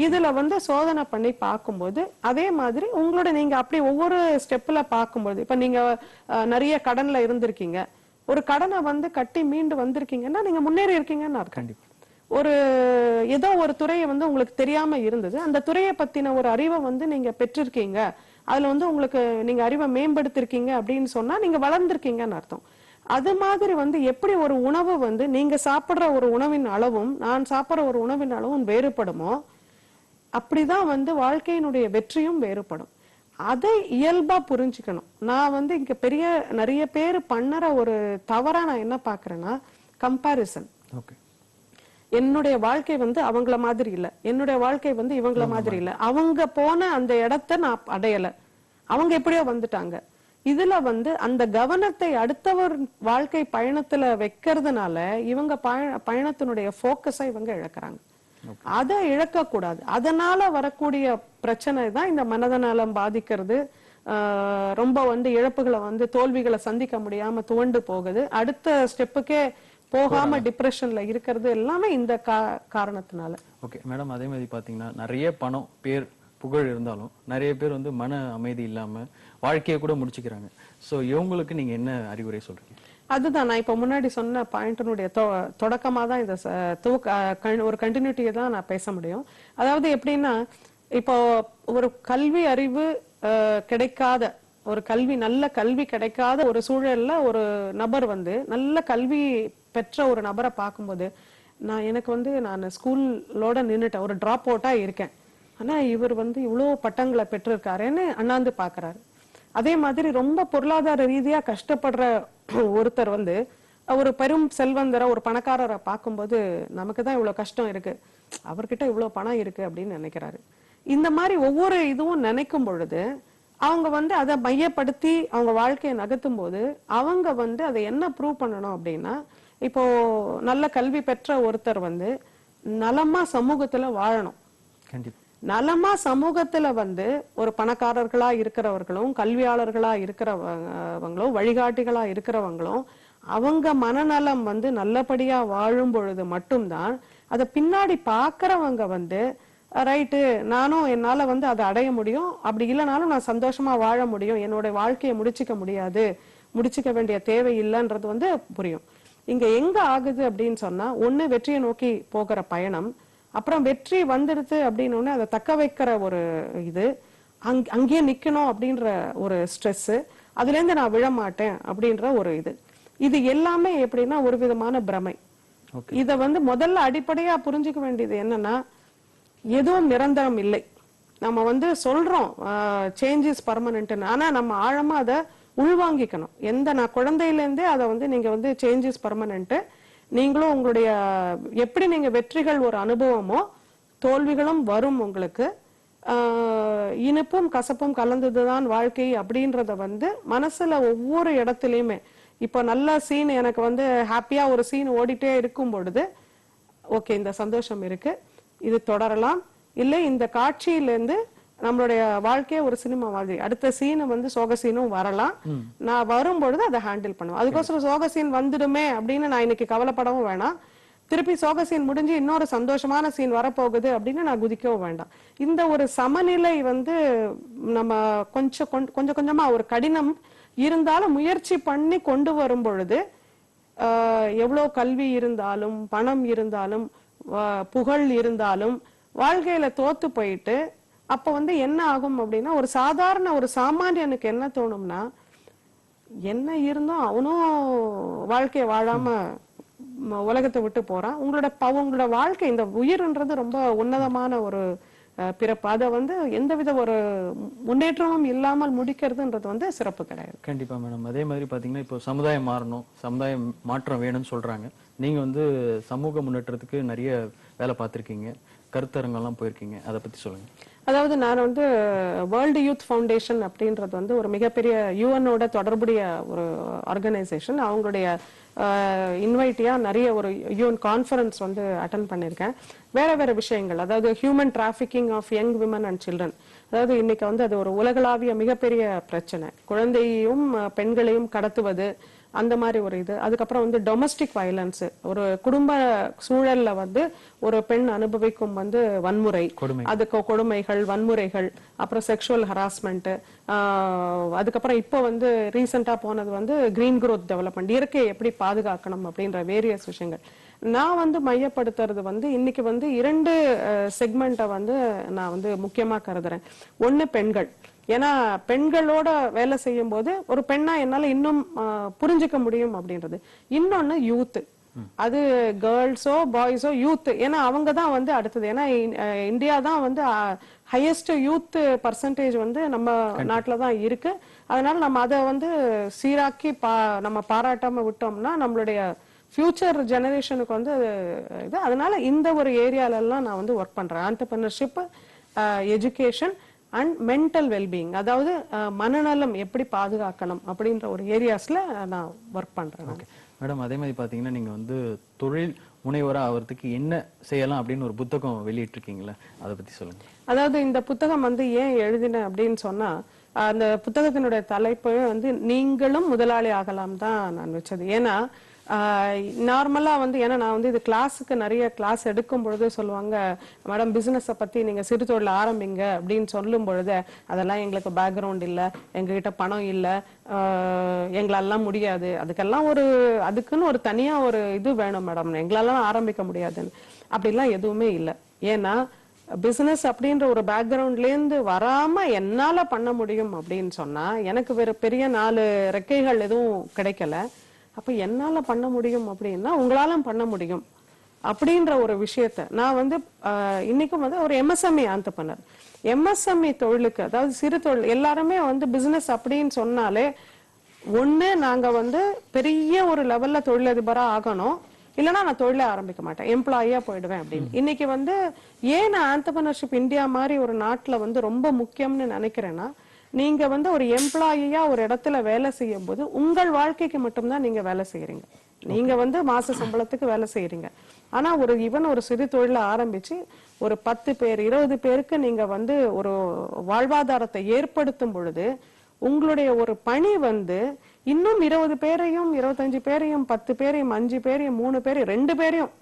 இதுல வந்து சோதனை பண்ணி பார்க்கும்போது, அதே மாதிரி உங்களோட நீங்க அப்படி ஒவ்வொரு ஸ்டெப்ல பார்க்கும்போது, இப்ப நீங்க நிறைய கடன்ல இருந்திருக்கீங்க, ஒரு கடனை வந்து கட்டி மீண்டு வந்திருக்கீங்கன்னா நீங்க முன்னேறி இருக்கீங்கன்னு அர்த்தம். ஒரு ஏதோ ஒரு துறையை வந்து உங்களுக்கு தெரியாம இருந்தது, அந்த துறையை பத்தின ஒரு அறிவை வந்து நீங்க பெற்றிருக்கீங்க, அதுல வந்து உங்களுக்கு நீங்க அறிவை மேம்படுத்திருக்கீங்க அப்படின்னு சொன்னா நீங்க வளர்ந்திருக்கீங்கன்னு அர்த்தம். அது மாதிரி வந்து எப்படி ஒரு உணவு வந்து நீங்க சாப்பிடுற ஒரு உணவின் அளவும் நான் சாப்பிடுற ஒரு உணவின் அளவும் வேறுபடுமோ, அப்படிதான் வந்து வாழ்க்கையினுடைய வெற்றியும் வேறுபடும். அதை இயல்பா புரிஞ்சுக்கணும். நான் வந்து இங்க நிறைய பேர் பண்ணற ஒரு தவறா நான் என்ன பாக்குறேன்னா, கம்பாரிசன். என்னுடைய வாழ்க்கை வந்து அவங்கள மாதிரி இல்ல, என்னுடைய வாழ்க்கை வந்து இவங்கள மாதிரி இல்ல, அவங்க போன அந்த இடத்தை நான் அடையல, அவங்க எப்படியோ வந்துட்டாங்க. இதுல வந்து அந்த கவனத்தை அடுத்தவர் வாழ்க்கை பயணத்துல வைக்கிறதுனால இவங்க பயணத்தினுடைய போக்கஸை இவங்க இழக்கிறாங்க. அதை இழக்க கூடாது. அதனால வரக்கூடிய பிரச்சனை தான் இந்த மனதநலம் பாதிக்கிறது, ரொம்ப வந்து இழப்புகளை வந்து தோல்விகளை சந்திக்க முடியாம துவண்டு போகுது, அடுத்த ஸ்டெப்புக்கே போகாம டிப்ரெஷன்ல இருக்கிறது எல்லாமே இந்த காரணத்தினால. ஓகே மேடம், அதே மாதிரி பாத்தீங்கன்னா நிறைய பணம் பேர் புகழ் இருந்தாலும் நிறைய பேர் வந்து மன அமைதி இல்லாம வாழ்க்கையை கூட முடிச்சுக்கிறாங்க. சோ இவங்களுக்கு நீங்க என்ன அறிவுரை சொல்றீங்க? அதுதான் நான் இப்ப முன்னாடி சொன்ன பாயிண்டினுடைய தொடக்கமா தான் இந்த ஒரு கண்டினியூட்டியை தான் நான் பேச முடியும். அதாவது எப்படின்னா, இப்போ ஒரு கல்வி அறிவு கிடைக்காத நல்ல கல்வி கிடைக்காத ஒரு சூழல்ல ஒரு நபர் வந்து நல்ல கல்வி பெற்ற ஒரு நபரை பார்க்கும்போது, எனக்கு வந்து நான் ஸ்கூலோட நின்னுட்டேன், ஒரு டிராப் அவுட்டா இருக்கேன், ஆனா இவர் வந்து இவ்வளவு பட்டங்களை பெற்றிருக்காருன்னு அண்ணாந்து பாக்குறாரு. அதே மாதிரி ரொம்ப பொருளாதார ரீதியா கஷ்டப்படுற ஒருத்தர் வந்து ஒரு பெரும் செல்வந்தரை ஒரு பணக்காரரை பார்க்கும்போது, நமக்குதான் இவ்வளவு கஷ்டம் இருக்கு, அவர்கிட்ட இவ்வளவு பணம் இருக்கு அப்படின்னு நினைக்கிறாரு. இந்த மாதிரி ஒவ்வொரு இதுவும் நினைக்கும் பொழுது அவங்க வந்து அதை மையப்படுத்தி அவங்க வாழ்க்கையை நகர்த்தும் போது அவங்க வந்து அதை என்ன ப்ரூவ் பண்ணணும் அப்படின்னா, இப்போ நல்ல கல்வி பெற்ற ஒருத்தர் வந்து நலமா சமூகத்துல வாழணும். நலமா சமூகத்துல வந்து ஒரு பணக்காரர்களா இருக்கிறவர்களும் கல்வியாளர்களா இருக்கிறவங்களும் வழிகாட்டிகளா இருக்கிறவங்களும் அவங்க மனநலம் வந்து நல்லபடியா வாழும் பொழுது மட்டும்தான் அதை பின்னாடி பாக்குறவங்க வந்து ரைட்டு, நானும் என்னால வந்து அதை அடைய முடியும், அப்படி இல்லைனாலும் நான் சந்தோஷமா வாழ முடியும், என்னோட வாழ்க்கையை முடிச்சுக்க வேண்டிய தேவை இல்லைன்றது வந்து புரியும். இங்க எங்க ஆகுது அப்படின்னு சொன்னா, ஒண்ணு வெற்றியை நோக்கி போகிற பயணம், அப்புறம் வெற்றி வந்துடுது அப்படின்னு அதை தக்க வைக்கிற ஒரு இது, அங்கேயே நிக்கணும் அப்படின்ற ஒரு ஸ்ட்ரெஸ், அதுல இருந்து நான் விழமாட்டேன் அப்படின்ற ஒரு இது எல்லாமே எப்படின்னா ஒரு விதமான பிரமை. இத வந்து முதல்ல அடிப்படையா புரிஞ்சுக்க வேண்டியது என்னன்னா, எதுவும் நிரந்தரம் இல்லை. நம்ம வந்து சொல்றோம் சேஞ்ச் இஸ் பர்மனன்ட், ஆனா நம்ம ஆழமா அதை உள்வாங்கிக்கணும். நான் குழந்தையில இருந்தே அதை வந்து நீங்க வந்து சேஞ்ச் இஸ் பர்மனன்ட், நீங்களும் உங்களுடைய எப்படி நீங்க வெற்றிகள் ஒரு அனுபவமோ தோல்விகளும் வரும் உங்களுக்கு, இனிப்பும் கசப்பும் கலந்ததுதான் வாழ்க்கை அப்படின்றத வந்து மனசுல ஒவ்வொரு இடத்துலயுமே, இப்போ நல்ல சீன் எனக்கு வந்து ஹாப்பியா ஒரு சீன் ஓடிட்டே இருக்கும் பொழுது ஓகே இந்த சந்தோஷம் இருக்கு, இது தொடரலாம், இல்லை இந்த காட்சியிலேருந்து நம்மளுடைய வாழ்க்கைய ஒரு சினிமா மாதிரி அடுத்த சீன் வந்து சோக சீனும் வரலாம், நான் வரும்பொழுது அதை ஹேண்டில் பண்ணுவேன். அதுக்கோசரம் சோக சீன் வந்துடுமே அப்படின்னு நான் இன்னைக்கு கவலைப்படவும் வேணாம், திருப்பி சோக சீன் முடிஞ்சு இன்னொரு சந்தோஷமான சீன் வரப்போகுது அப்படின்னு நான் குதிக்கவும் வேண்டாம். இந்த ஒரு சமநிலை வந்து நம்ம கொஞ்சம் கொஞ்சமா ஒரு கடினம் இருந்தாலும் முயற்சி பண்ணி கொண்டு வரும் பொழுது எவ்வளவு கல்வி இருந்தாலும் பணம் இருந்தாலும் புகழ் இருந்தாலும் வாழ்க்கையில தோத்து போயிட்டு அப்ப வந்து என்ன ஆகும் அப்படின்னா, ஒரு சாதாரண ஒரு சாமானியனுக்கு என்ன தோணும்னா, என்ன இருந்தும் அவனும் வாழ்க்கைய வாழாம உலகத்தை விட்டு போறான். உங்களோட வாழ்க்கை, இந்த உயிர்ன்றது ரொம்ப உன்னதமான ஒரு பிறப்பு. அதை வந்து எந்தவித ஒரு முன்னேற்றமும் இல்லாமல் முடிக்கிறதுன்றது வந்து சிறப்பு கிடையாது. கண்டிப்பா மேடம். அதே மாதிரி பாத்தீங்கன்னா இப்போ சமுதாயம் மாறணும், சமுதாயம் மாற்றம் வேணும்னு சொல்றாங்க. நீங்க வந்து சமூக முன்னேற்றத்துக்கு நிறைய வேலை பார்த்திருக்கீங்க, கருத்தரங்கெல்லாம் போயிருக்கீங்க, அதை பத்தி சொல்லுங்க. அதாவது நான் வந்து வேர்ல்டு யூத் ஃபவுண்டேஷன் அப்படின்றது வந்து ஒரு மிகப்பெரிய யூஎனோட தொடர்புடைய ஒரு ஆர்கனைசேஷன். அவங்களுடைய இன்வைட்டியா நிறைய ஒரு யூஎன் கான்ஃபரன்ஸ் வந்து அட்டன் பண்ணியிருக்கேன். வேற விஷயங்கள், அதாவது human trafficking of young women and children. அதாவது இன்னைக்கு வந்து அது ஒரு உலகளாவிய மிகப்பெரிய பிரச்சனை. குழந்தையும் பெண்களையும் கடத்துவது, அந்த மாதிரி ஒரு இது. அதுக்கப்புறம் வந்து டொமஸ்டிக் வயலன்ஸ், ஒரு குடும்ப சூழல்ல வந்து ஒரு பெண் அனுபவிக்கும் வந்து வன்முறை, அதுக்கு கொடுமைகள், வன்முறைகள், அப்புறம் செக்ஷுவல் ஹராஸ்மெண்ட், அதுக்கப்புறம் இப்போ வந்து ரீசெண்டா போனது வந்து கிரீன் growth டெவலப்மெண்ட், இயற்கையை எப்படி பாதுகாக்கணும் அப்படின்ற வேரியஸ் விஷயங்கள். நான் வந்து மையப்படுத்துறது வந்து இன்னைக்கு வந்து 2 செக்மெண்ட்டை வந்து நான் வந்து முக்கியமா கருதுறேன். ஒண்ணு பெண்கள். ஏன்னா பெண்களோட வேலை செய்யும் போது ஒரு பெண்ணா என்னால இன்னும் புரிஞ்சுக்க முடியும் அப்படின்றது. இன்னொன்னு யூத், அது கேர்ள்ஸோ பாய்ஸோ யூத், ஏன்னா அவங்க தான் வந்து அடுத்தது. ஏன்னா இந்தியா தான் வந்து ஹையஸ்ட் யூத் பர்சன்டேஜ் வந்து நம்ம நாட்டில தான் இருக்கு. அதனால நம்ம அதை வந்து சீராக்கி நம்ம பாராட்டாம விட்டோம்னா நம்மளுடைய ஃபியூச்சர் ஜெனரேஷனுக்கு வந்து இது. அதனால இந்த ஒரு ஏரியால எல்லாம் நான் வந்து ஒர்க் பண்றேன். Entrepreneurship, education and mental wellbeing, அதாவது மனநலம் எப்படி பாதுகாக்கணும் அப்படின்ற ஒரு ஏரியாஸ்ல நான் ஒர்க் பண்றேன். மேடம், அதே மாதிரி பாத்தீங்கன்னா நீங்க வந்து தொழில் முனைவரா ஆகிறதுக்கு என்ன செய்யலாம் அப்படின்னு ஒரு புத்தகம் வெளியிட்டிருக்கீங்களா, அதை பத்தி சொல்லுங்க. அதாவது இந்த புத்தகம் வந்து ஏன் எழுதினேன் அப்படின்னு சொன்னா, அந்த புத்தகத்தினுடைய தலைப்பு வந்து நீங்களும் முதலாளி ஆகலாம் தான் நான் வச்சது. ஏன்னா நார்மலா வந்து, ஏன்னா நான் வந்து இது கிளாஸுக்கு நிறைய கிளாஸ் எடுக்கும் பொழுது சொல்லுவாங்க, மேடம் பிசினஸை பத்தி நீங்க சிறு தொழில் ஆரம்பிங்க அப்படின்னு சொல்லும் பொழுது, அதெல்லாம் எங்களுக்கு பேக்ரவுண்ட் இல்லை, எங்ககிட்ட பணம் இல்லை, எங்களெல்லாம் முடியாது, அதுக்குன்னு ஒரு தனியா ஒரு இது வேணும் மேடம், எங்களெல்லாம் ஆரம்பிக்க முடியாதுன்னு. அப்படிலாம் எதுவுமே இல்லை. ஏன்னா பிசினஸ் அப்படின்ற ஒரு பேக்ரவுண்ட்லேருந்து வராம என்னால பண்ண முடியும் அப்படின்னு சொன்னா, எனக்கு வேற பெரிய 4 ரெக்கைகள் எதுவும் கிடைக்கல. அப்ப என்னால பண்ண முடியும் அப்படின்னா உங்களாலும் பண்ண முடியும் அப்படின்ற ஒரு விஷயத்த நான் வந்து இன்னைக்கும் வந்து ஒரு எம்எஸ்எம்இ ஆண்டர்பிரனர். எம்எஸ்எம்இ தொழிலுக்கு, அதாவது சிறு தொழில், எல்லாருமே வந்து பிசினஸ் அப்படின்னு சொன்னாலே ஒண்ணு நாங்க வந்து பெரிய ஒரு லெவல்ல தொழிலதிபரா ஆகணும், இல்லைன்னா நான் தொழிலை ஆரம்பிக்க மாட்டேன், எம்ப்ளாயியா போயிடுவேன் அப்படின்னு. இன்னைக்கு வந்து ஏன் ஆண்டர்பிரினர்ஷிப் இந்தியா மாதிரி ஒரு நாட்டுல வந்து ரொம்ப முக்கியம்னு நினைக்கிறேன்னா, நீங்க வந்து ஒரு எம்ப்ளாயியா ஒரு இடத்துல வேலை செய்யும் போது உங்கள் வாழ்க்கைக்கு மட்டும்தான் நீங்க வேலை செய்யறீங்க. நீங்க வந்து மாச சம்பளத்துக்கு வேலை செய்யறீங்க. ஆனா ஒரு சிறு தொழில ஆரம்பிச்சு ஒரு 10 பேர் 20 பேருக்கு நீங்க வந்து ஒரு வாழ்வாதாரத்தை ஏற்படுத்தும் பொழுது உங்களுடைய ஒரு பணி வந்து இன்னும் 20 பேரையும் 25 பேரையும் 10 பேரையும் 5 பேரையும் 3 பேரையும் 2 பேரையும்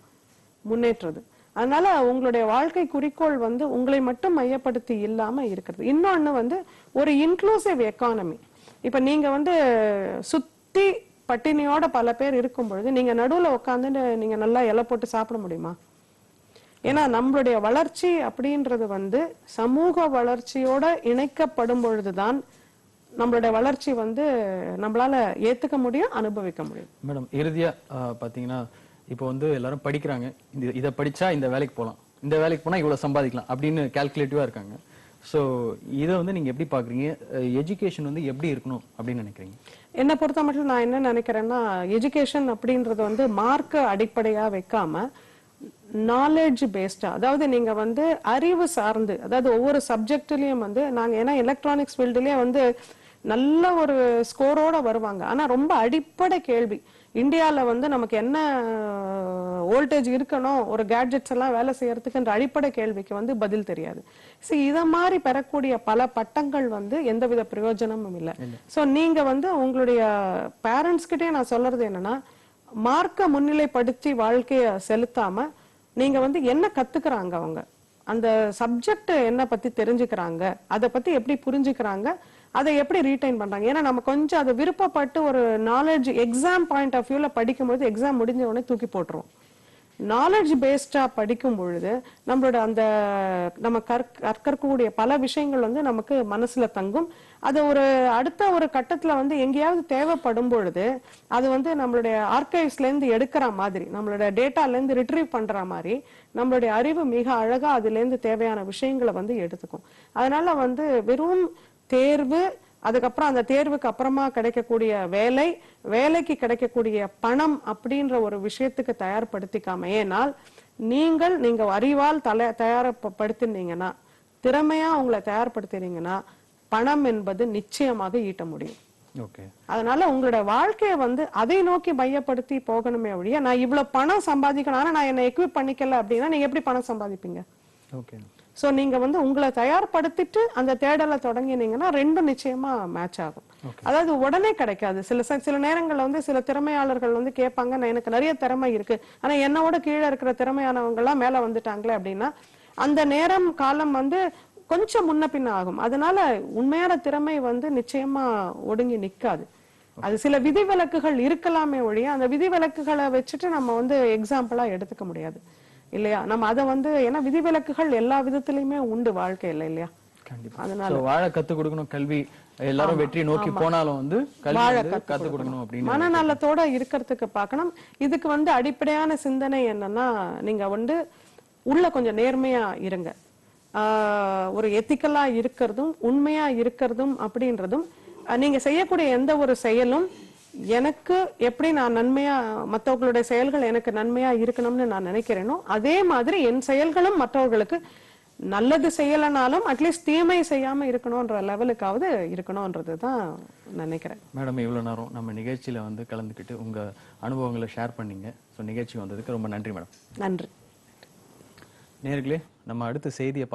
முன்னேற்றுறது. அதனால உங்களுடைய வாழ்க்கை குறிக்கோள் வந்து உங்களை மட்டும் மையப்படுத்தி இல்லாம இருக்கிறது. இன்னொன்னு வந்து ஒரு இன்க்ளூசிவ் எக்கானமி. இப்ப நீங்க வந்து சுத்தி பட்டினியோட பல பேர் இருக்கும் பொழுது நீங்க நடுவுல உட்காந்து நீங்க நல்லா இலை போட்டு சாப்பிட முடியுமா? ஏன்னா நம்மளுடைய வளர்ச்சி அப்படின்றது வந்து சமூக வளர்ச்சியோட இணைக்கப்படும் பொழுதுதான் நம்மளுடைய வளர்ச்சி வந்து நம்மளால ஏத்துக்க முடியும், அனுபவிக்க முடியும். மேடம், இறுதியா பாத்தீங்கன்னா இப்போ வந்து எல்லாரும் படிக்கிறாங்க, இதை படிச்சா இந்த வேலைக்கு போகலாம், இந்த வேலைக்கு போனா இவ்வளவு சம்பாதிக்கலாம் அப்படின்னு கால்குலேட்டிவா இருக்காங்க. ஸோ இதை வந்து நீங்க எப்படி பாக்குறீங்க? எஜுகேஷன் வந்து எப்படி இருக்கணும் அப்படின்னு நினைக்கிறீங்க? என்னை பொறுத்த மட்டும் நான் என்ன நினைக்கிறேன்னா, எஜுகேஷன் அப்படின்றது வந்து மார்க்க அடிப்படையா வைக்காம நாலேஜ் பேஸ்டா, அதாவது நீங்க வந்து அறிவு சார்ந்து, அதாவது ஒவ்வொரு சப்ஜெக்ட்லயும் வந்து நாங்க ஏன்னா எலக்ட்ரானிக்ஸ் ஃபீல்டுலயே வந்து நல்ல ஒரு ஸ்கோரோட வருவாங்க. ஆனா ரொம்ப அடிப்படை கேள்வி, இந்தியால வந்து நமக்கு என்ன வோல்டேஜ் இருக்கணும் ஒரு கேட்ஜெட்ஸ் எல்லாம் வேலை செய்யறதுக்குன்ற அடிப்படை கேள்விக்கு வந்து பதில் தெரியாது. இத மாதிரி பெறக்கூடிய பல பட்டங்கள் வந்து எந்தவித பிரயோஜனமும் இல்லை. சோ நீங்க வந்து உங்களுடைய பேரண்ட்ஸ் கிட்டே நான் சொல்றது என்னன்னா, மார்க்க முன்னிலைப்படுத்தி வாழ்க்கைய செலுத்தாம நீங்க வந்து என்ன கத்துக்கிறாங்க அவங்க, அந்த சப்ஜெக்ட் என்ன பத்தி தெரிஞ்சுக்கிறாங்க, அதை பத்தி எப்படி புரிஞ்சுக்கிறாங்க, அதை எப்படி ரீடைன் பண்றாங்க. ஏன்னா நம்ம கொஞ்சம் அதை விருப்பப்பட்டு ஒரு நாலேஜ் எக்ஸாம் பாயிண்ட் ஆஃப் வியூல படிக்கும்போது எக்ஸாம் முடிஞ்ச உடனே தூக்கி போட்டுரும். நாலேஜ் பேஸ்டா படிக்கும் பொழுது நம்மளோட அந்த நம்ம கற்கக்கூடிய பல விஷயங்கள் வந்து நமக்கு மனசுல தங்கும். அது ஒரு அடுத்த ஒரு கட்டத்துல வந்து எங்கேயாவது தேவைப்படும் பொழுது அது வந்து நம்மளுடைய ஆர்கைவ்ஸ்ல இருந்து எடுக்கிற மாதிரி, நம்மளோட டேட்டால இருந்து ரிட்ரீவ் பண்ற மாதிரி நம்மளுடைய அறிவு மிக அழகா அதுல இருந்து தேவையான விஷயங்களை வந்து எடுத்துக்கும். அதனால வந்து வெறும் தேர்வு, அதுக்கப்புறம் அந்த தேர்வுக்கு அப்புறமா கிடைக்கக்கூடிய வேலை, வேலைக்கு கிடைக்கக்கூடிய பணம் அப்படின்ற ஒரு விஷயத்துக்கு தயார்படுத்திக்காம, ஏனால் நீங்க அறிவால் தயார்படுத்தினீங்கன்னா, திறமையா உங்களை தயார்படுத்தினீங்கன்னா பணம் என்பது நிச்சயமாக ஈட்ட முடியும். அதனால உங்களோட வாழ்க்கைய வந்து அதை நோக்கி மையப்படுத்தி போகணுமே ஒழிய, நான் இவ்வளவு பணம் சம்பாதிக்கணும் ஆனா நான் என்ன எக்விப் பண்ணிக்கல அப்படின்னா நீங்க எப்படி பணம் சம்பாதிப்பீங்க? சோ நீங்க வந்து உங்களை தயார்படுத்திட்டு அந்த தேடலை தொடங்கினீங்கன்னா ரெண்டும் நிச்சயமா மேட்ச் ஆகும். அதாவது உடனே கிடைக்காது. சில நேரங்கள்ல வந்து சில திறமையாளர்கள் வந்து கேட்பாங்க, நான் எனக்கு நிறைய திறமை இருக்கு ஆனா என்னோட கீழே இருக்கிற திறமையானவங்க எல்லாம் மேல வந்துட்டாங்களே அப்படின்னா அந்த நேரம் காலம் வந்து கொஞ்சம் முன்ன பின்ன ஆகும். அதனால உண்மையான திறமை வந்து நிச்சயமா ஒடுங்கி நிக்காது. அது சில விதிவிலக்குகள் இருக்கலாமே ஒழிய அந்த விதிவிலக்குகளை வச்சுட்டு நம்ம வந்து எக்ஸாம்பிளா எடுத்துக்க முடியாது இல்லையா? நம்ம அதை வந்து ஏன்னா விதிவிலக்குகள் எல்லா விதத்திலயுமே உண்டு வாழ்க்கையில இல்லையா? அதனால வாழ கத்து கொடுக்கணும், கல்வி எல்லாரும் வெற்றி நோக்கி போனாலும் வந்து வாழ கத்து கொடுக்கணும் அப்படின்னு மனநலத்தோட இருக்கிறதுக்கு பார்க்கணும். இதுக்கு வந்து அடிப்படையான சிந்தனை என்னன்னா, நீங்க வந்து உள்ள கொஞ்சம் நேர்மையா இருங்க. ஒரு எத்திக்கலா இருக்கிறதும் உண்மையா இருக்கிறதும் அப்படின்றதும், நீங்க செய்யக்கூடிய எந்த ஒரு செயலும் எனக்கு எப்படி நான் நன்மையா, மற்றவர்களுடைய செயல்கள் எனக்கு நன்மையா இருக்கணும்னு நான் நினைக்கிறேனோ அதே மாதிரி என் செயல்களும் மற்றவர்களுக்கு நல்லது செய்யலனாலும் அட்லீஸ்ட் தீமை செய்யாம இருக்கணும்ன்ற லெவலுக்காவது இருக்கணும்ன்றதுதான் நினைக்கிறேன். மேடம், இவ்வளவு நேரம் நம்ம நிகழ்ச்சியில வந்து கலந்துக்கிட்டு உங்க அனுபவங்களை ஷேர் பண்ணீங்க. ஸோ நிகழ்ச்சி வந்ததுக்கு ரொம்ப நன்றி மேடம். நன்றி. நேயர்களே, நம்ம அடுத்த செய்தியை